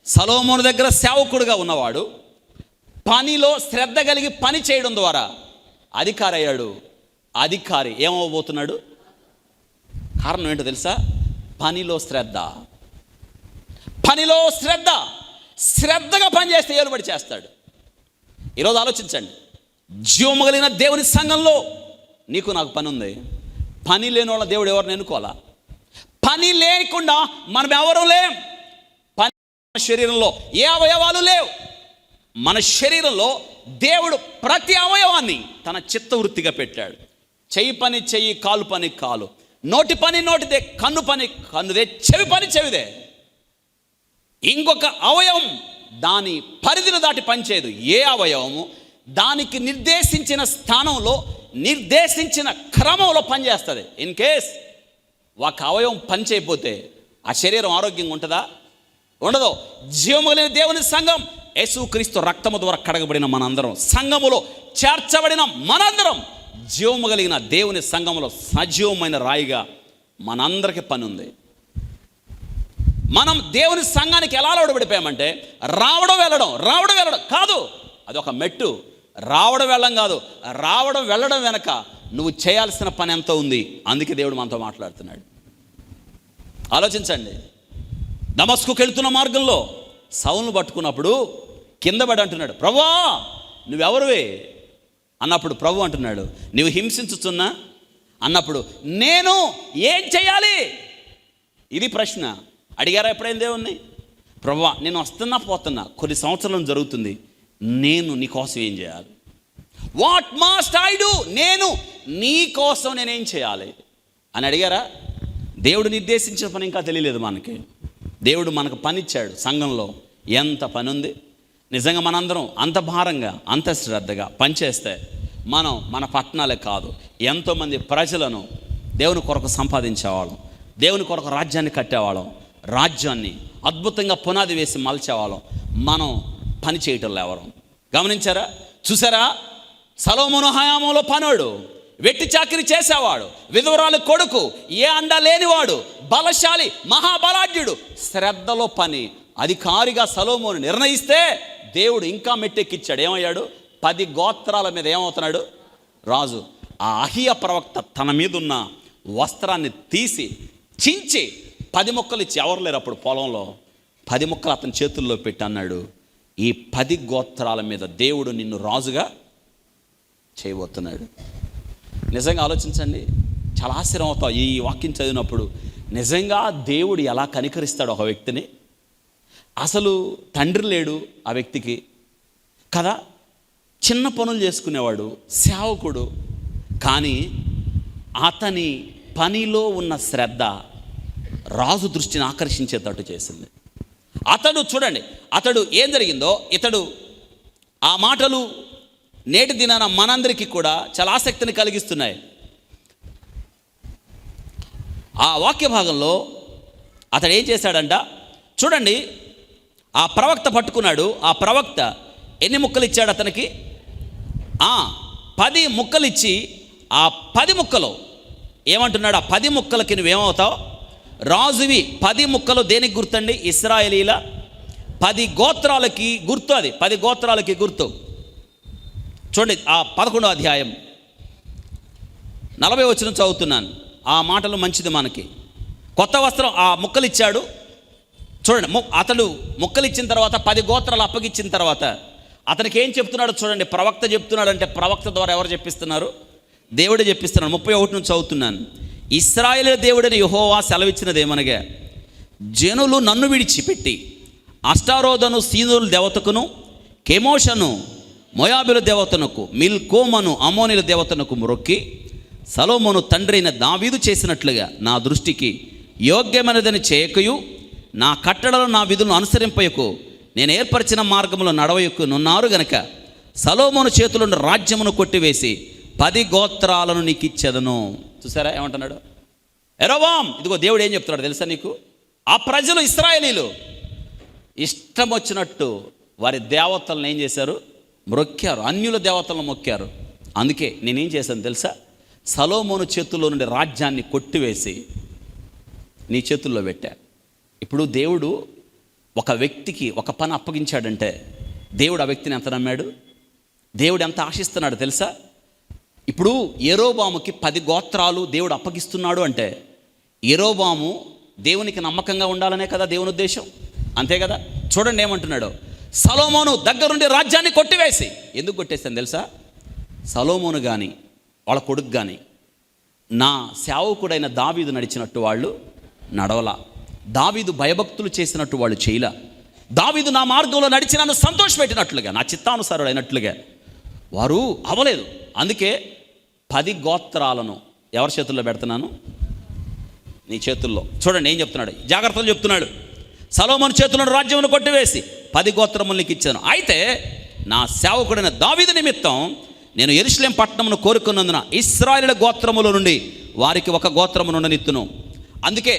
సొలొమోను దగ్గర సేవకుడుగా ఉన్నవాడు పనిలో శ్రద్ధ కలిగి పని చేయడం ద్వారా అధికారి అయ్యాడు. అధికారి ఏమవబోతున్నాడు? కారణం ఏంటో తెలుసా? పనిలో శ్రద్ధ. పనిలో శ్రద్ధ. శ్రద్ధగా పనిచేస్తే ఏలుబడి చేస్తాడు. ఈరోజు ఆలోచించండి, జీవము కలిగిన దేవుని సంఘంలో నీకు నాకు పని ఉంది. పని లేని వాళ్ళ దేవుడు ఎవరిని ఎన్నుకోవాలా? పని లేకుండా మనం ఎవరు లేం. పని శరీరంలో ఏ అవయవాలు లేవు. మన శరీరంలో దేవుడు ప్రతి అవయవాన్ని తన చిత్తవృత్తిగా పెట్టాడు. చెయ్యి పని చెయ్యి, కాలు పని కాలు, నోటి పని నోటిదే, కన్ను పని కన్నుదే, చెవి పని చెవిదే. ఇంకొక అవయవం దాని పరిధిని దాటి పనిచేయదు. ఏ అవయవము దానికి నిర్దేశించిన స్థానంలో, నిర్దేశించిన క్రమంలో పనిచేస్తుంది. ఇన్ కేస్ ఒక అవయవం పని చేయకపోతే ఆ శరీరం ఆరోగ్యంగా ఉంటుందా? ఉండదు. జీవము కలిగిన దేవుని సంఘం, యేసుక్రీస్తు రక్తము ద్వారా కడగబడిన మనందరం, సంఘములో చేర్చబడిన మనందరం జీవము కలిగిన దేవుని సంఘములో సజీవమైన రాయిగా మనందరికీ పని ఉంది. మనం దేవుని సంఘానికి ఎలా అలవాటుపడిపోయామంటే రావడం వెళ్ళడం కాదు. అదొక మెట్టు. రావడం వెళ్ళడం కాదు, రావడం వెళ్ళడం వెనక నువ్వు చేయాల్సిన పని ఎంతో ఉంది. అందుకే దేవుడు మనతో మాట్లాడుతున్నాడు. ఆలోచించండి. దమస్కుకు వెళ్తున్న మార్గంలో సౌలును పట్టుకున్నప్పుడు కింద పడి అంటున్నాడు, ప్రభువా నువ్వెవరువే అన్నప్పుడు ప్రభు అంటున్నాడు, నువ్వు హింసించుతున్నా అన్నప్పుడు నేను ఏం చేయాలి? ఇది ప్రశ్న. అడిగారా ఎప్పుడైనా దేవుణ్ణి? ప్రభువా నేను వస్తున్నా పోతున్నా, కొన్ని సంవత్సరాలు జరుగుతుంది, నేను నీ కోసం ఏం చేయాలి? What must I do? నేను నీ కోసం నేనేం చేయాలి అని అడిగారా? దేవుడు నిర్దేశించిన పని ఇంకా తెలియలేదు మనకి. దేవుడు మనకు పని ఇచ్చాడు. సంఘంలో ఎంత పని ఉంది. నిజంగా మనందరం అంత భారంగా, అంత శ్రద్ధగా పనిచేస్తే మనం మన పట్టణాలే కాదు, ఎంతోమంది ప్రజలను దేవుని కొరకు సంపాదించేవాళ్ళం, దేవుని కొరకు రాజ్యాన్ని కట్టేవాళ్ళం, రాజ్యాన్ని అద్భుతంగా పునాది వేసి మలిచేవాళ్ళం. మనం పని చేయటంలో ఎవరం గమనించారా? చూసారా? సొలొమోను హయాంలో పనోడు, వెట్టి చాకిరి చేసేవాడు, విధవరాలు కొడుకు, ఏ అండ లేనివాడు, బలశాలి, మహాబలాఢ్యుడు, శ్రద్ధలో పని అధికారిగా సొలొమోను నిర్ణయిస్తే దేవుడు ఇంకా మెట్టెక్కిచ్చాడు. ఏమయ్యాడు? 10 గోత్రాల మీద ఏమవుతున్నాడు? రాజు. ఆ అహియ ప్రవక్త తన మీద ఉన్న వస్త్రాన్ని తీసి చించి 10 ముక్కలు ఇచ్చి, ఎవరు లేరు అప్పుడు పొలంలో, 10 ముక్కలు అతని చేతుల్లో పెట్టి అన్నాడు, ఈ 10 గోత్రాల మీద దేవుడు నిన్ను రాజుగా చేయబోతున్నాడు. నిజంగా ఆలోచించండి. చాలా ఆశ్చర్యం అవుతావు ఈ వాక్యం చదివినప్పుడు. నిజంగా దేవుడు ఎలా కనికరిస్తాడు ఒక వ్యక్తిని. అసలు తండ్రి లేడు ఆ వ్యక్తికి కదా, చిన్న పనులు చేసుకునేవాడు, సేవకుడు. కానీ అతని పనిలో ఉన్న శ్రద్ధ రాజు దృష్టిని ఆకర్షించేటట్టు చేసింది. అతడు చూడండి, అతడు ఏం జరిగిందో, ఇతడు ఆ మాటలు నేటి దినాన మనందరికీ కూడా చాలా ఆసక్తిని కలిగిస్తున్నాయి. ఆ వాక్య భాగంలో అతడు ఏం చేశాడంట చూడండి. ఆ ప్రవక్త పట్టుకున్నాడు. ఆ ప్రవక్త ఎన్ని ముక్కలు ఇచ్చాడు అతనికి? 10 ముక్కలు ఇచ్చి, ఆ 10 ముక్కలు ఏమంటున్నాడు? ఆ 10 ముక్కలకి నువ్వేమవుతావు? రాజువి. 10 ముక్కలు దేనికి గుర్తండి? ఇశ్రాయేలీల 10 గోత్రాలకి గుర్తు. అది 10 గోత్రాలకి గుర్తు. చూడండి, ఆ 11వ అధ్యాయం 40వ వచనం చదువుతున్నాను. ఆ మాటలు మంచిది మనకి. కొత్త వస్త్రం ఆ ముక్కలు ఇచ్చాడు. చూడండి, అతడు ముక్కలు ఇచ్చిన తర్వాత 10 గోత్రాలు అప్పగిచ్చిన తర్వాత అతనికి ఏం చెప్తున్నాడు చూడండి. ప్రవక్త చెప్తున్నాడు. అంటే ప్రవక్త ద్వారా ఎవరు చెప్పిస్తున్నారు? దేవుడే చెప్పిస్తున్నాడు. 31 నుంచి చదువుతున్నాను. ఇశ్రాయేలు దేవుడైన యెహోవా సెలవిచ్చినదేమనగా, జనులు నన్ను విడిచిపెట్టి అష్టారోధను సీదోను దేవతకును, కెమోషను మోయాబుల దేవతనకు, మిల్కోమను అమోనీల దేవతనకు మొక్కి సొలొమోను తండ్రి అయిన దావీదు చేసినట్లుగా నా దృష్టికి యోగ్యమైనదని చేయకయు, నా కట్టడలను నా విధులను అనుసరింపయకు, నేను ఏర్పరిచిన మార్గంలో నడవయకునున్నారు గనక సొలొమోను చేతులను రాజ్యమును కొట్టివేసి 10 గోత్రాలను నీకు ఇచ్చేదను. చూసారా ఏమంటున్నాడు? యెరొబాము, ఇదిగో దేవుడు ఏం చెప్తున్నాడు తెలుసా నీకు? ఆ ప్రజలు ఇశ్రాయేలీలు ఇష్టం వచ్చినట్టు వారి దేవతలను ఏం చేశారు? మొక్కారు. అన్యుల దేవతలను మొక్కారు. అందుకే నేనేం చేశాను తెలుసా? సొలొమోను చేతుల్లో నుండి రాజ్యాన్ని కొట్టివేసి నీ చేతుల్లో పెట్టా. ఇప్పుడు దేవుడు ఒక వ్యక్తికి ఒక పని అప్పగించాడంటే దేవుడు ఆ వ్యక్తిని ఎంత నమ్మాడు? దేవుడు ఎంత ఆశిస్తున్నాడు తెలుసా? ఇప్పుడు యెరొబాముకి 10 గోత్రాలు దేవుడు అప్పగిస్తున్నాడు అంటే యెరొబాము దేవునికి నమ్మకంగా ఉండాలనే కదా దేవుని ఉద్దేశం. అంతే కదా? చూడండి ఏమంటున్నాడు. సొలొమోను దగ్గరుండి రాజ్యాన్ని కొట్టివేసి. ఎందుకు కొట్టేస్తాను తెలుసా? సొలొమోను కానీ వాళ్ళ కొడుకు కానీ నా సేవకుడైన దావీదు నడిచినట్టు వాళ్ళు నడవలా. దావీదు భయభక్తులు చేసినట్టు వాళ్ళు చేయలా. దావీదు నా మార్గంలో నడిచి నన్ను సంతోషపెట్టినట్లుగా, నా చిత్తానుసారుడు అయినట్లుగా వారు అవ్వలేదు. అందుకే 10 గోత్రాలను ఎవరి చేతుల్లో పెడుతున్నాను? నీ చేతుల్లో. చూడండి ఏం చెప్తున్నాడు, జాగ్రత్తలు చెప్తున్నాడు. సొలొమోను చేతులను రాజ్యమును కొట్టివేసి 10 గోత్రములు నీకు ఇచ్చాను. అయితే నా సేవకుడైన దావీదు నిమిత్తం నేను యెరూషలేము పట్టణమును కోరుకున్నందున ఇశ్రాయేలు గోత్రముల నుండి వారికి ఒక గోత్రమును ఉండనిత్తును. అందుకే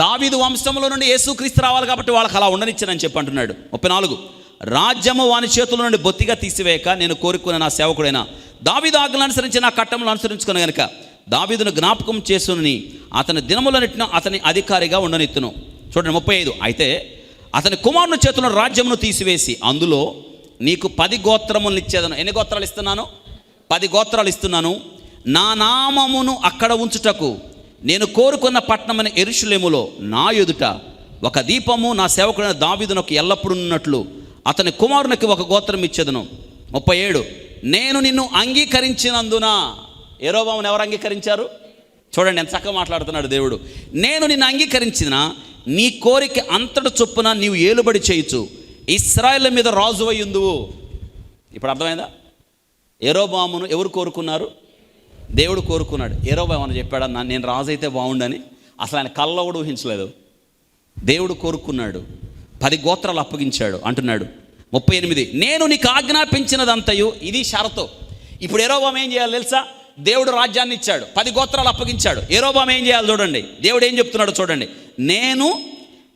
దావీదు వంశములో నుండి యేసుక్రీస్తు రావాలి కాబట్టి వాళ్ళకి అలా ఉండనిచ్చానని చెప్పి అంటున్నాడు. 34 రాజ్యము వాని చేతుల నుండి బొత్తిగా తీసివేయక నేను కోరుకున్న నా సేవకుడైన దావీదు ఆజ్ఞలను అనుసరించి నా కట్టములను అనుసరించుకున్న గనుక దావీదును జ్ఞాపకం చేసుకుని అతని దినములన్నిటిని అతని అధికారిగా ఉండనిత్తును. చూడండి 35 అయితే అతని కుమారుని చేతులను రాజ్యమును తీసివేసి అందులో నీకు 10 గోత్రములను ఇచ్చేదను. ఎన్ని గోత్రాలు ఇస్తున్నాను? 10 గోత్రాలు ఇస్తున్నాను. నా నామమును అక్కడ ఉంచుటకు నేను కోరుకున్న పట్టణమైన యెరూషలేములో నా ఎదుట ఒక దీపము నా సేవకుడైన దావీదునకు ఎల్లప్పుడూ ఉన్నట్లు అతని కుమారునికి ఒక గోత్రం ఇచ్చేదను. 37 నేను నిన్ను అంగీకరించినందున. యెరొబెయామును ఎవరు అంగీకరించారు? చూడండి ఎంత చక్కగా మాట్లాడుతున్నాడు దేవుడు. నేను నిన్ను అంగీకరించిన నీ కోరిక అంతటి చొప్పున నీవు ఏలుబడి చేయొచ్చు, ఇశ్రాయేలు మీద రాజు అయ్యుందువు. ఇప్పుడు అర్థమైందా? యెరొబెయామును ఎవరు కోరుకున్నారు? దేవుడు కోరుకున్నాడు. యెరొబెయాము చెప్పాడు, నేను రాజు అయితే బాగుండని. అసలు ఆయన కల్లో కూడా ఊహించలేదు. దేవుడు కోరుకున్నాడు, 10 గోత్రాలు అప్పగించాడు. అంటున్నాడు 38 నేను నీకు ఆజ్ఞాపించినదంతయు. ఇది షరతు. ఇప్పుడు యెరొబెయాము ఏం చేయాలి తెలుసా? దేవుడు రాజ్యాన్ని ఇచ్చాడు, 10 గోత్రాలు అప్పగించాడు. యెరొబెయాము ఏం చేయాలి చూడండి, దేవుడు ఏం చెప్తున్నాడు చూడండి. నేను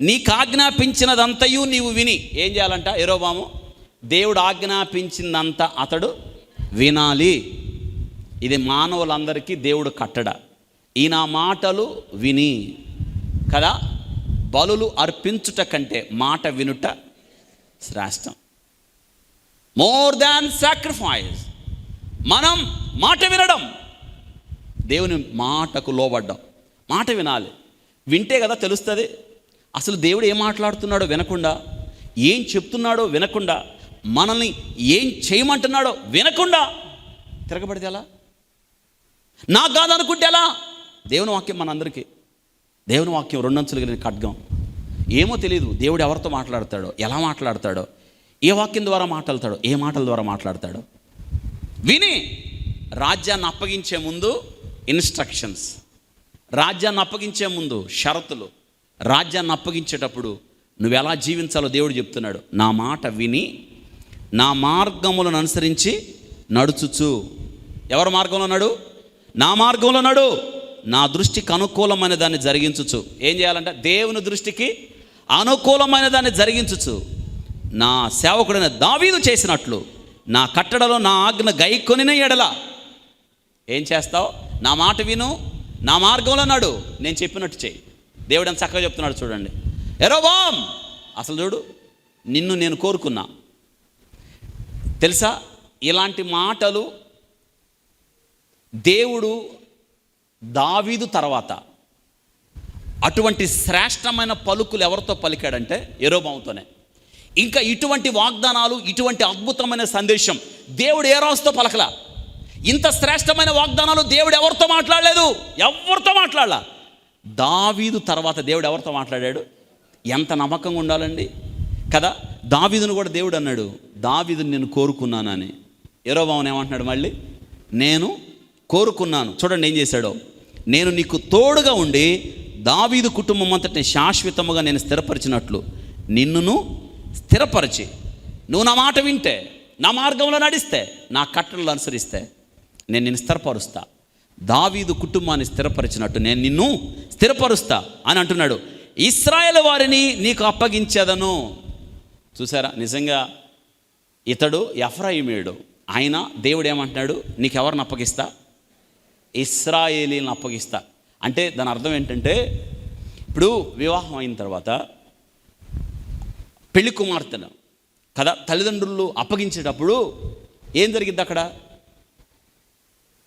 నీకు ఆజ్ఞాపించినదంతయు నీవు విని. ఏం చేయాలంట యెరొబెయాము? దేవుడు ఆజ్ఞాపించిందంతా అతడు వినాలి. ఇది మానవులందరికీ దేవుడు కట్టడ. ఈ నా మాటలు విని కదా, బలులు అర్పించుట కంటే మాట వినుట శ్రేష్టం. More than sacrifice. మనం మాట వినడం, దేవుని మాటకు లోబడ్డం. మాట వినాలి. వింటే కదా తెలుస్తుంది అసలు దేవుడు ఏం మాట్లాడుతున్నాడో వినకుండా, ఏం చెప్తున్నాడో వినకుండా, మనల్ని ఏం చేయమంటున్నాడో వినకుండా తిరగబడితే ఎలా? నాకు కాదనుకుంటే ఎలా? దేవుని వాక్యం మనందరికీ. దేవుని వాక్యం 2 అంచులు కలిగిన ఖడ్గం. ఏమో తెలియదు దేవుడు ఎవరితో మాట్లాడతాడో, ఎలా మాట్లాడతాడో, ఏ వాక్యం ద్వారా మాట్లాడతాడో, ఏ మాటల ద్వారా మాట్లాడతాడో. విని రాజ్యాన్ని అప్పగించే ముందు ఇన్స్ట్రక్షన్స్, రాజ్యాన్ని అప్పగించే ముందు షరతులు, రాజ్యాన్ని అప్పగించేటప్పుడు నువ్వు ఎలా జీవించాలో దేవుడు చెప్తున్నాడు. నా మాట విని నా మార్గములను అనుసరించి నడుచుచు. ఎవరి మార్గంలో నడు? నా మార్గంలో నడు. నా దృష్టికి అనుకూలమైన దాన్ని జరిగించుచు. ఏం చేయాలంటే దేవుని దృష్టికి అనుకూలమైన దాన్ని జరిగించుచు నా సేవకుడైన దావీదు చేసినట్లు నా కట్టడలో నా ఆజ్ఞ గైకొనిన ఎడల ఏం చేస్తావు? నా మాట విను, నా మార్గంలో నడు, నేను చెప్పినట్టు చేయి. దేవుడు ఎంత చక్కగా చెప్తున్నాడు చూడండి. యెరొబెయాము అసలు చూడు, నిన్ను నేను కోరుకున్నా. తెలుసా ఇలాంటి మాటలు దేవుడు దావీదు తర్వాత అటువంటి శ్రేష్టమైన పలుకులు ఎవరితో పలికాడంటే యెరొబెయాముతోనే. ఇంకా ఇటువంటి వాగ్దానాలు, ఇటువంటి అద్భుతమైన సందేశం దేవుడు ఏ రాజుతో పలకలా. ఇంత శ్రేష్టమైన వాగ్దానాలు దేవుడు ఎవరితో మాట్లాడలేదు, ఎవరితో మాట్లాడలా. దావీదు తర్వాత దేవుడు ఎవరితో మాట్లాడాడు? ఎంత నమ్మకంగా ఉండాలండి కదా. దావీదును కూడా దేవుడు అన్నాడు, దావీదుని నేను కోరుకున్నానని. యెరొబెయామును ఏమంటున్నాడు మళ్ళీ? నేను కోరుకున్నాను. చూడండి ఏం చేశాడో. నేను నీకు తోడుగా ఉండి దావీదు కుటుంబం అంతటిని శాశ్వతముగా నేను స్థిరపరిచినట్లు నిన్నును స్థిరపరిచి, నువ్వు నా మాట వింటే, నా మార్గంలో నడిస్తే, నా కట్టడలు అనుసరిస్తే నేను నిన్ను స్థిరపరుస్తా. దావీదు కుటుంబాన్ని స్థిరపరిచినట్టు నేను నిన్ను స్థిరపరుస్తా అని అంటున్నాడు. ఇశ్రాయేలు వారిని నీకు అప్పగించేదను. చూసారా, నిజంగా ఇతడు ఎఫ్రాయిమీయుడు. ఆయన దేవుడు ఏమంటున్నాడు? నీకెవరిని అప్పగిస్తా? ఇశ్రాయేలీలను అప్పగిస్తా. అంటే దాని అర్థం ఏంటంటే, ఇప్పుడు వివాహం అయిన తర్వాత పెళ్లి కుమార్తెను కదా తల్లిదండ్రులు అప్పగించేటప్పుడు ఏం జరిగిద్ది అక్కడ?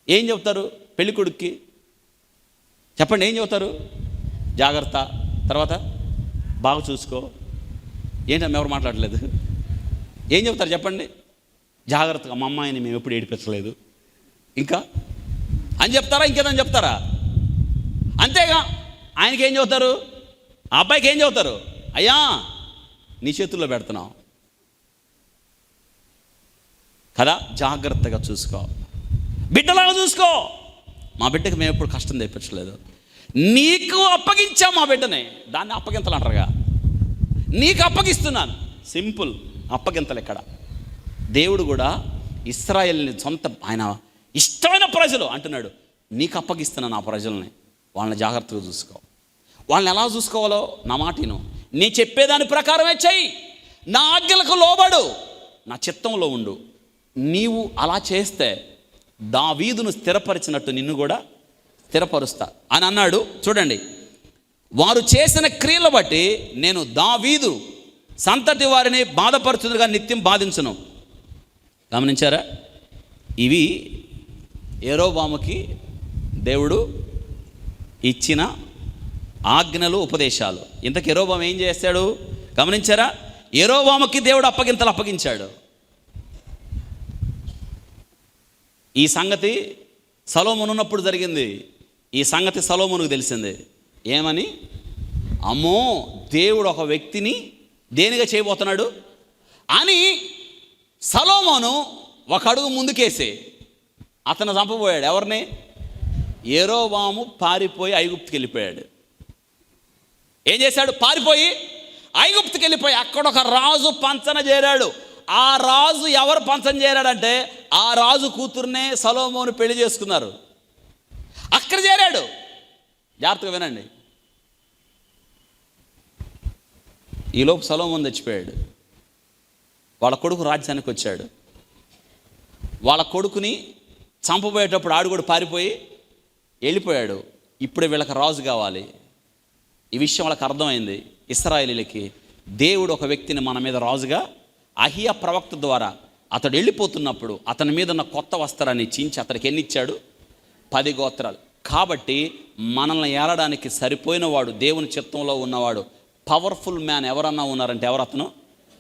ఏం చెప్తారు పెళ్లి కొడుక్కి? చెప్పండి, ఏం చెబుతారు? జాగ్రత్త, తర్వాత బాగా చూసుకో. ఏంటమ్మా ఎవరు మాట్లాడలేదు? ఏం చెప్తారు చెప్పండి? జాగ్రత్తగా, మా అమ్మాయిని మేము ఎప్పుడు ఏడిపించలేదు ఇంకా అని చెప్తారా? ఇంకేదని చెప్తారా? అంతేగా. ఆయనకి ఏం చెబుతారు? ఆ అబ్బాయికి ఏం చెబుతారు? అయ్యా నీ చేతుల్లో పెడుతున్నావు కదా, జాగ్రత్తగా చూసుకో, బిడ్డలాగా చూసుకో. మా బిడ్డకి మేము ఎప్పుడు కష్టం తెప్పించలేదు. నీకు అప్పగించాం మా బిడ్డనే, దాన్ని అప్పగింతలు అంటారుగా. నీకు అప్పగిస్తున్నాను, సింపుల్. అప్పగింతలు ఎక్కడ? దేవుడు కూడా ఇశ్రాయేలుని సొంత, ఆయన ఇష్టమైన ప్రజలు అంటున్నాడు, నీకు అప్పగిస్తున్నాను ఆ ప్రజల్ని, వాళ్ళని జాగ్రత్తగా చూసుకో. వాళ్ళని ఎలా చూసుకోవాలో నా మాటను, నీ చెప్పేదాని ప్రకారమే చెయ్యి, నా ఆజ్ఞలకు లోబడు, నా చిత్తంలో ఉండు. నీవు అలా చేస్తే దావీదును స్థిరపరిచినట్టు నిన్ను కూడా స్థిరపరుస్తా అని అన్నాడు. చూడండి, వారు చేసిన క్రియలు బట్టి నేను దావీదు సంతతి వారిని బాధపరుచుదుగా నిత్యం బాధించును. గమనించారా? ఇవి యెరోబాముకి దేవుడు ఇచ్చిన ఆజ్ఞలు, ఉపదేశాలు. ఇంతకు యెరోబాము ఏం చేస్తాడు గమనించారా? యెరోబాముకి దేవుడు అప్పగింతలు అప్పగించాడు. ఈ సంగతి సొలొమోను ఉన్నప్పుడు జరిగింది. ఈ సంగతి సొలొమోనుకు తెలిసింది. ఏమని? అమ్మో, దేవుడు ఒక వ్యక్తిని దేనిగా చేయబోతున్నాడు అని సొలొమోను ఒక అడుగు ముందుకేసి అతను చంపబోయాడు. ఎవరిని? యెరోబాము పారిపోయి ఐగుప్తుకి వెళ్ళిపోయాడు. ఏం చేశాడు? పారిపోయి ఐగుప్తుకి వెళ్ళిపోయి అక్కడ ఒక రాజు పంచన చేరాడు. ఆ రాజు ఎవరు పంచన చేరాడంటే ఆ రాజు కూతుర్నే సొలొమోను పెళ్లి చేసుకున్నారు. అక్కడ చేరాడు. జాగ్రత్తగా వినండి. ఈలోపు సొలొమోను చచ్చిపోయాడు. వాళ్ళ కొడుకు రాజ్యానికి వచ్చాడు. వాళ్ళ కొడుకుని చంపబోయేటప్పుడు ఆడు కూడా పారిపోయి వెళ్ళిపోయాడు. ఇప్పుడే వీళ్ళకి రాజు కావాలి. ఈ విషయం వాళ్ళకి అర్థమైంది. ఇశ్రాయేలీలకి దేవుడు ఒక వ్యక్తిని మన మీద రాజుగా అహియా ప్రవక్త ద్వారా అతడు వెళ్ళిపోతున్నప్పుడు అతని మీద ఉన్న కొత్త వస్త్రాన్ని చించి అతనికి ఎన్ని ఇచ్చాడు? 10 గోత్రాలు. కాబట్టి మనల్ని ఏలడానికి సరిపోయిన వాడు, దేవుని చిత్తంలో ఉన్నవాడు, పవర్ఫుల్ మ్యాన్ ఎవరన్నా ఉన్నారంటే ఎవరు? అతను.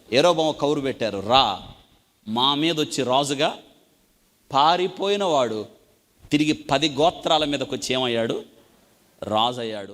యెరోబాము కౌరు పెట్టారు, రా మా మీద వచ్చి రాజుగా. పారిపోయిన వాడు తిరిగి 10 గోత్రాల మీదకి వచ్చి ఏమయ్యాడు? రాజు అయ్యాడు.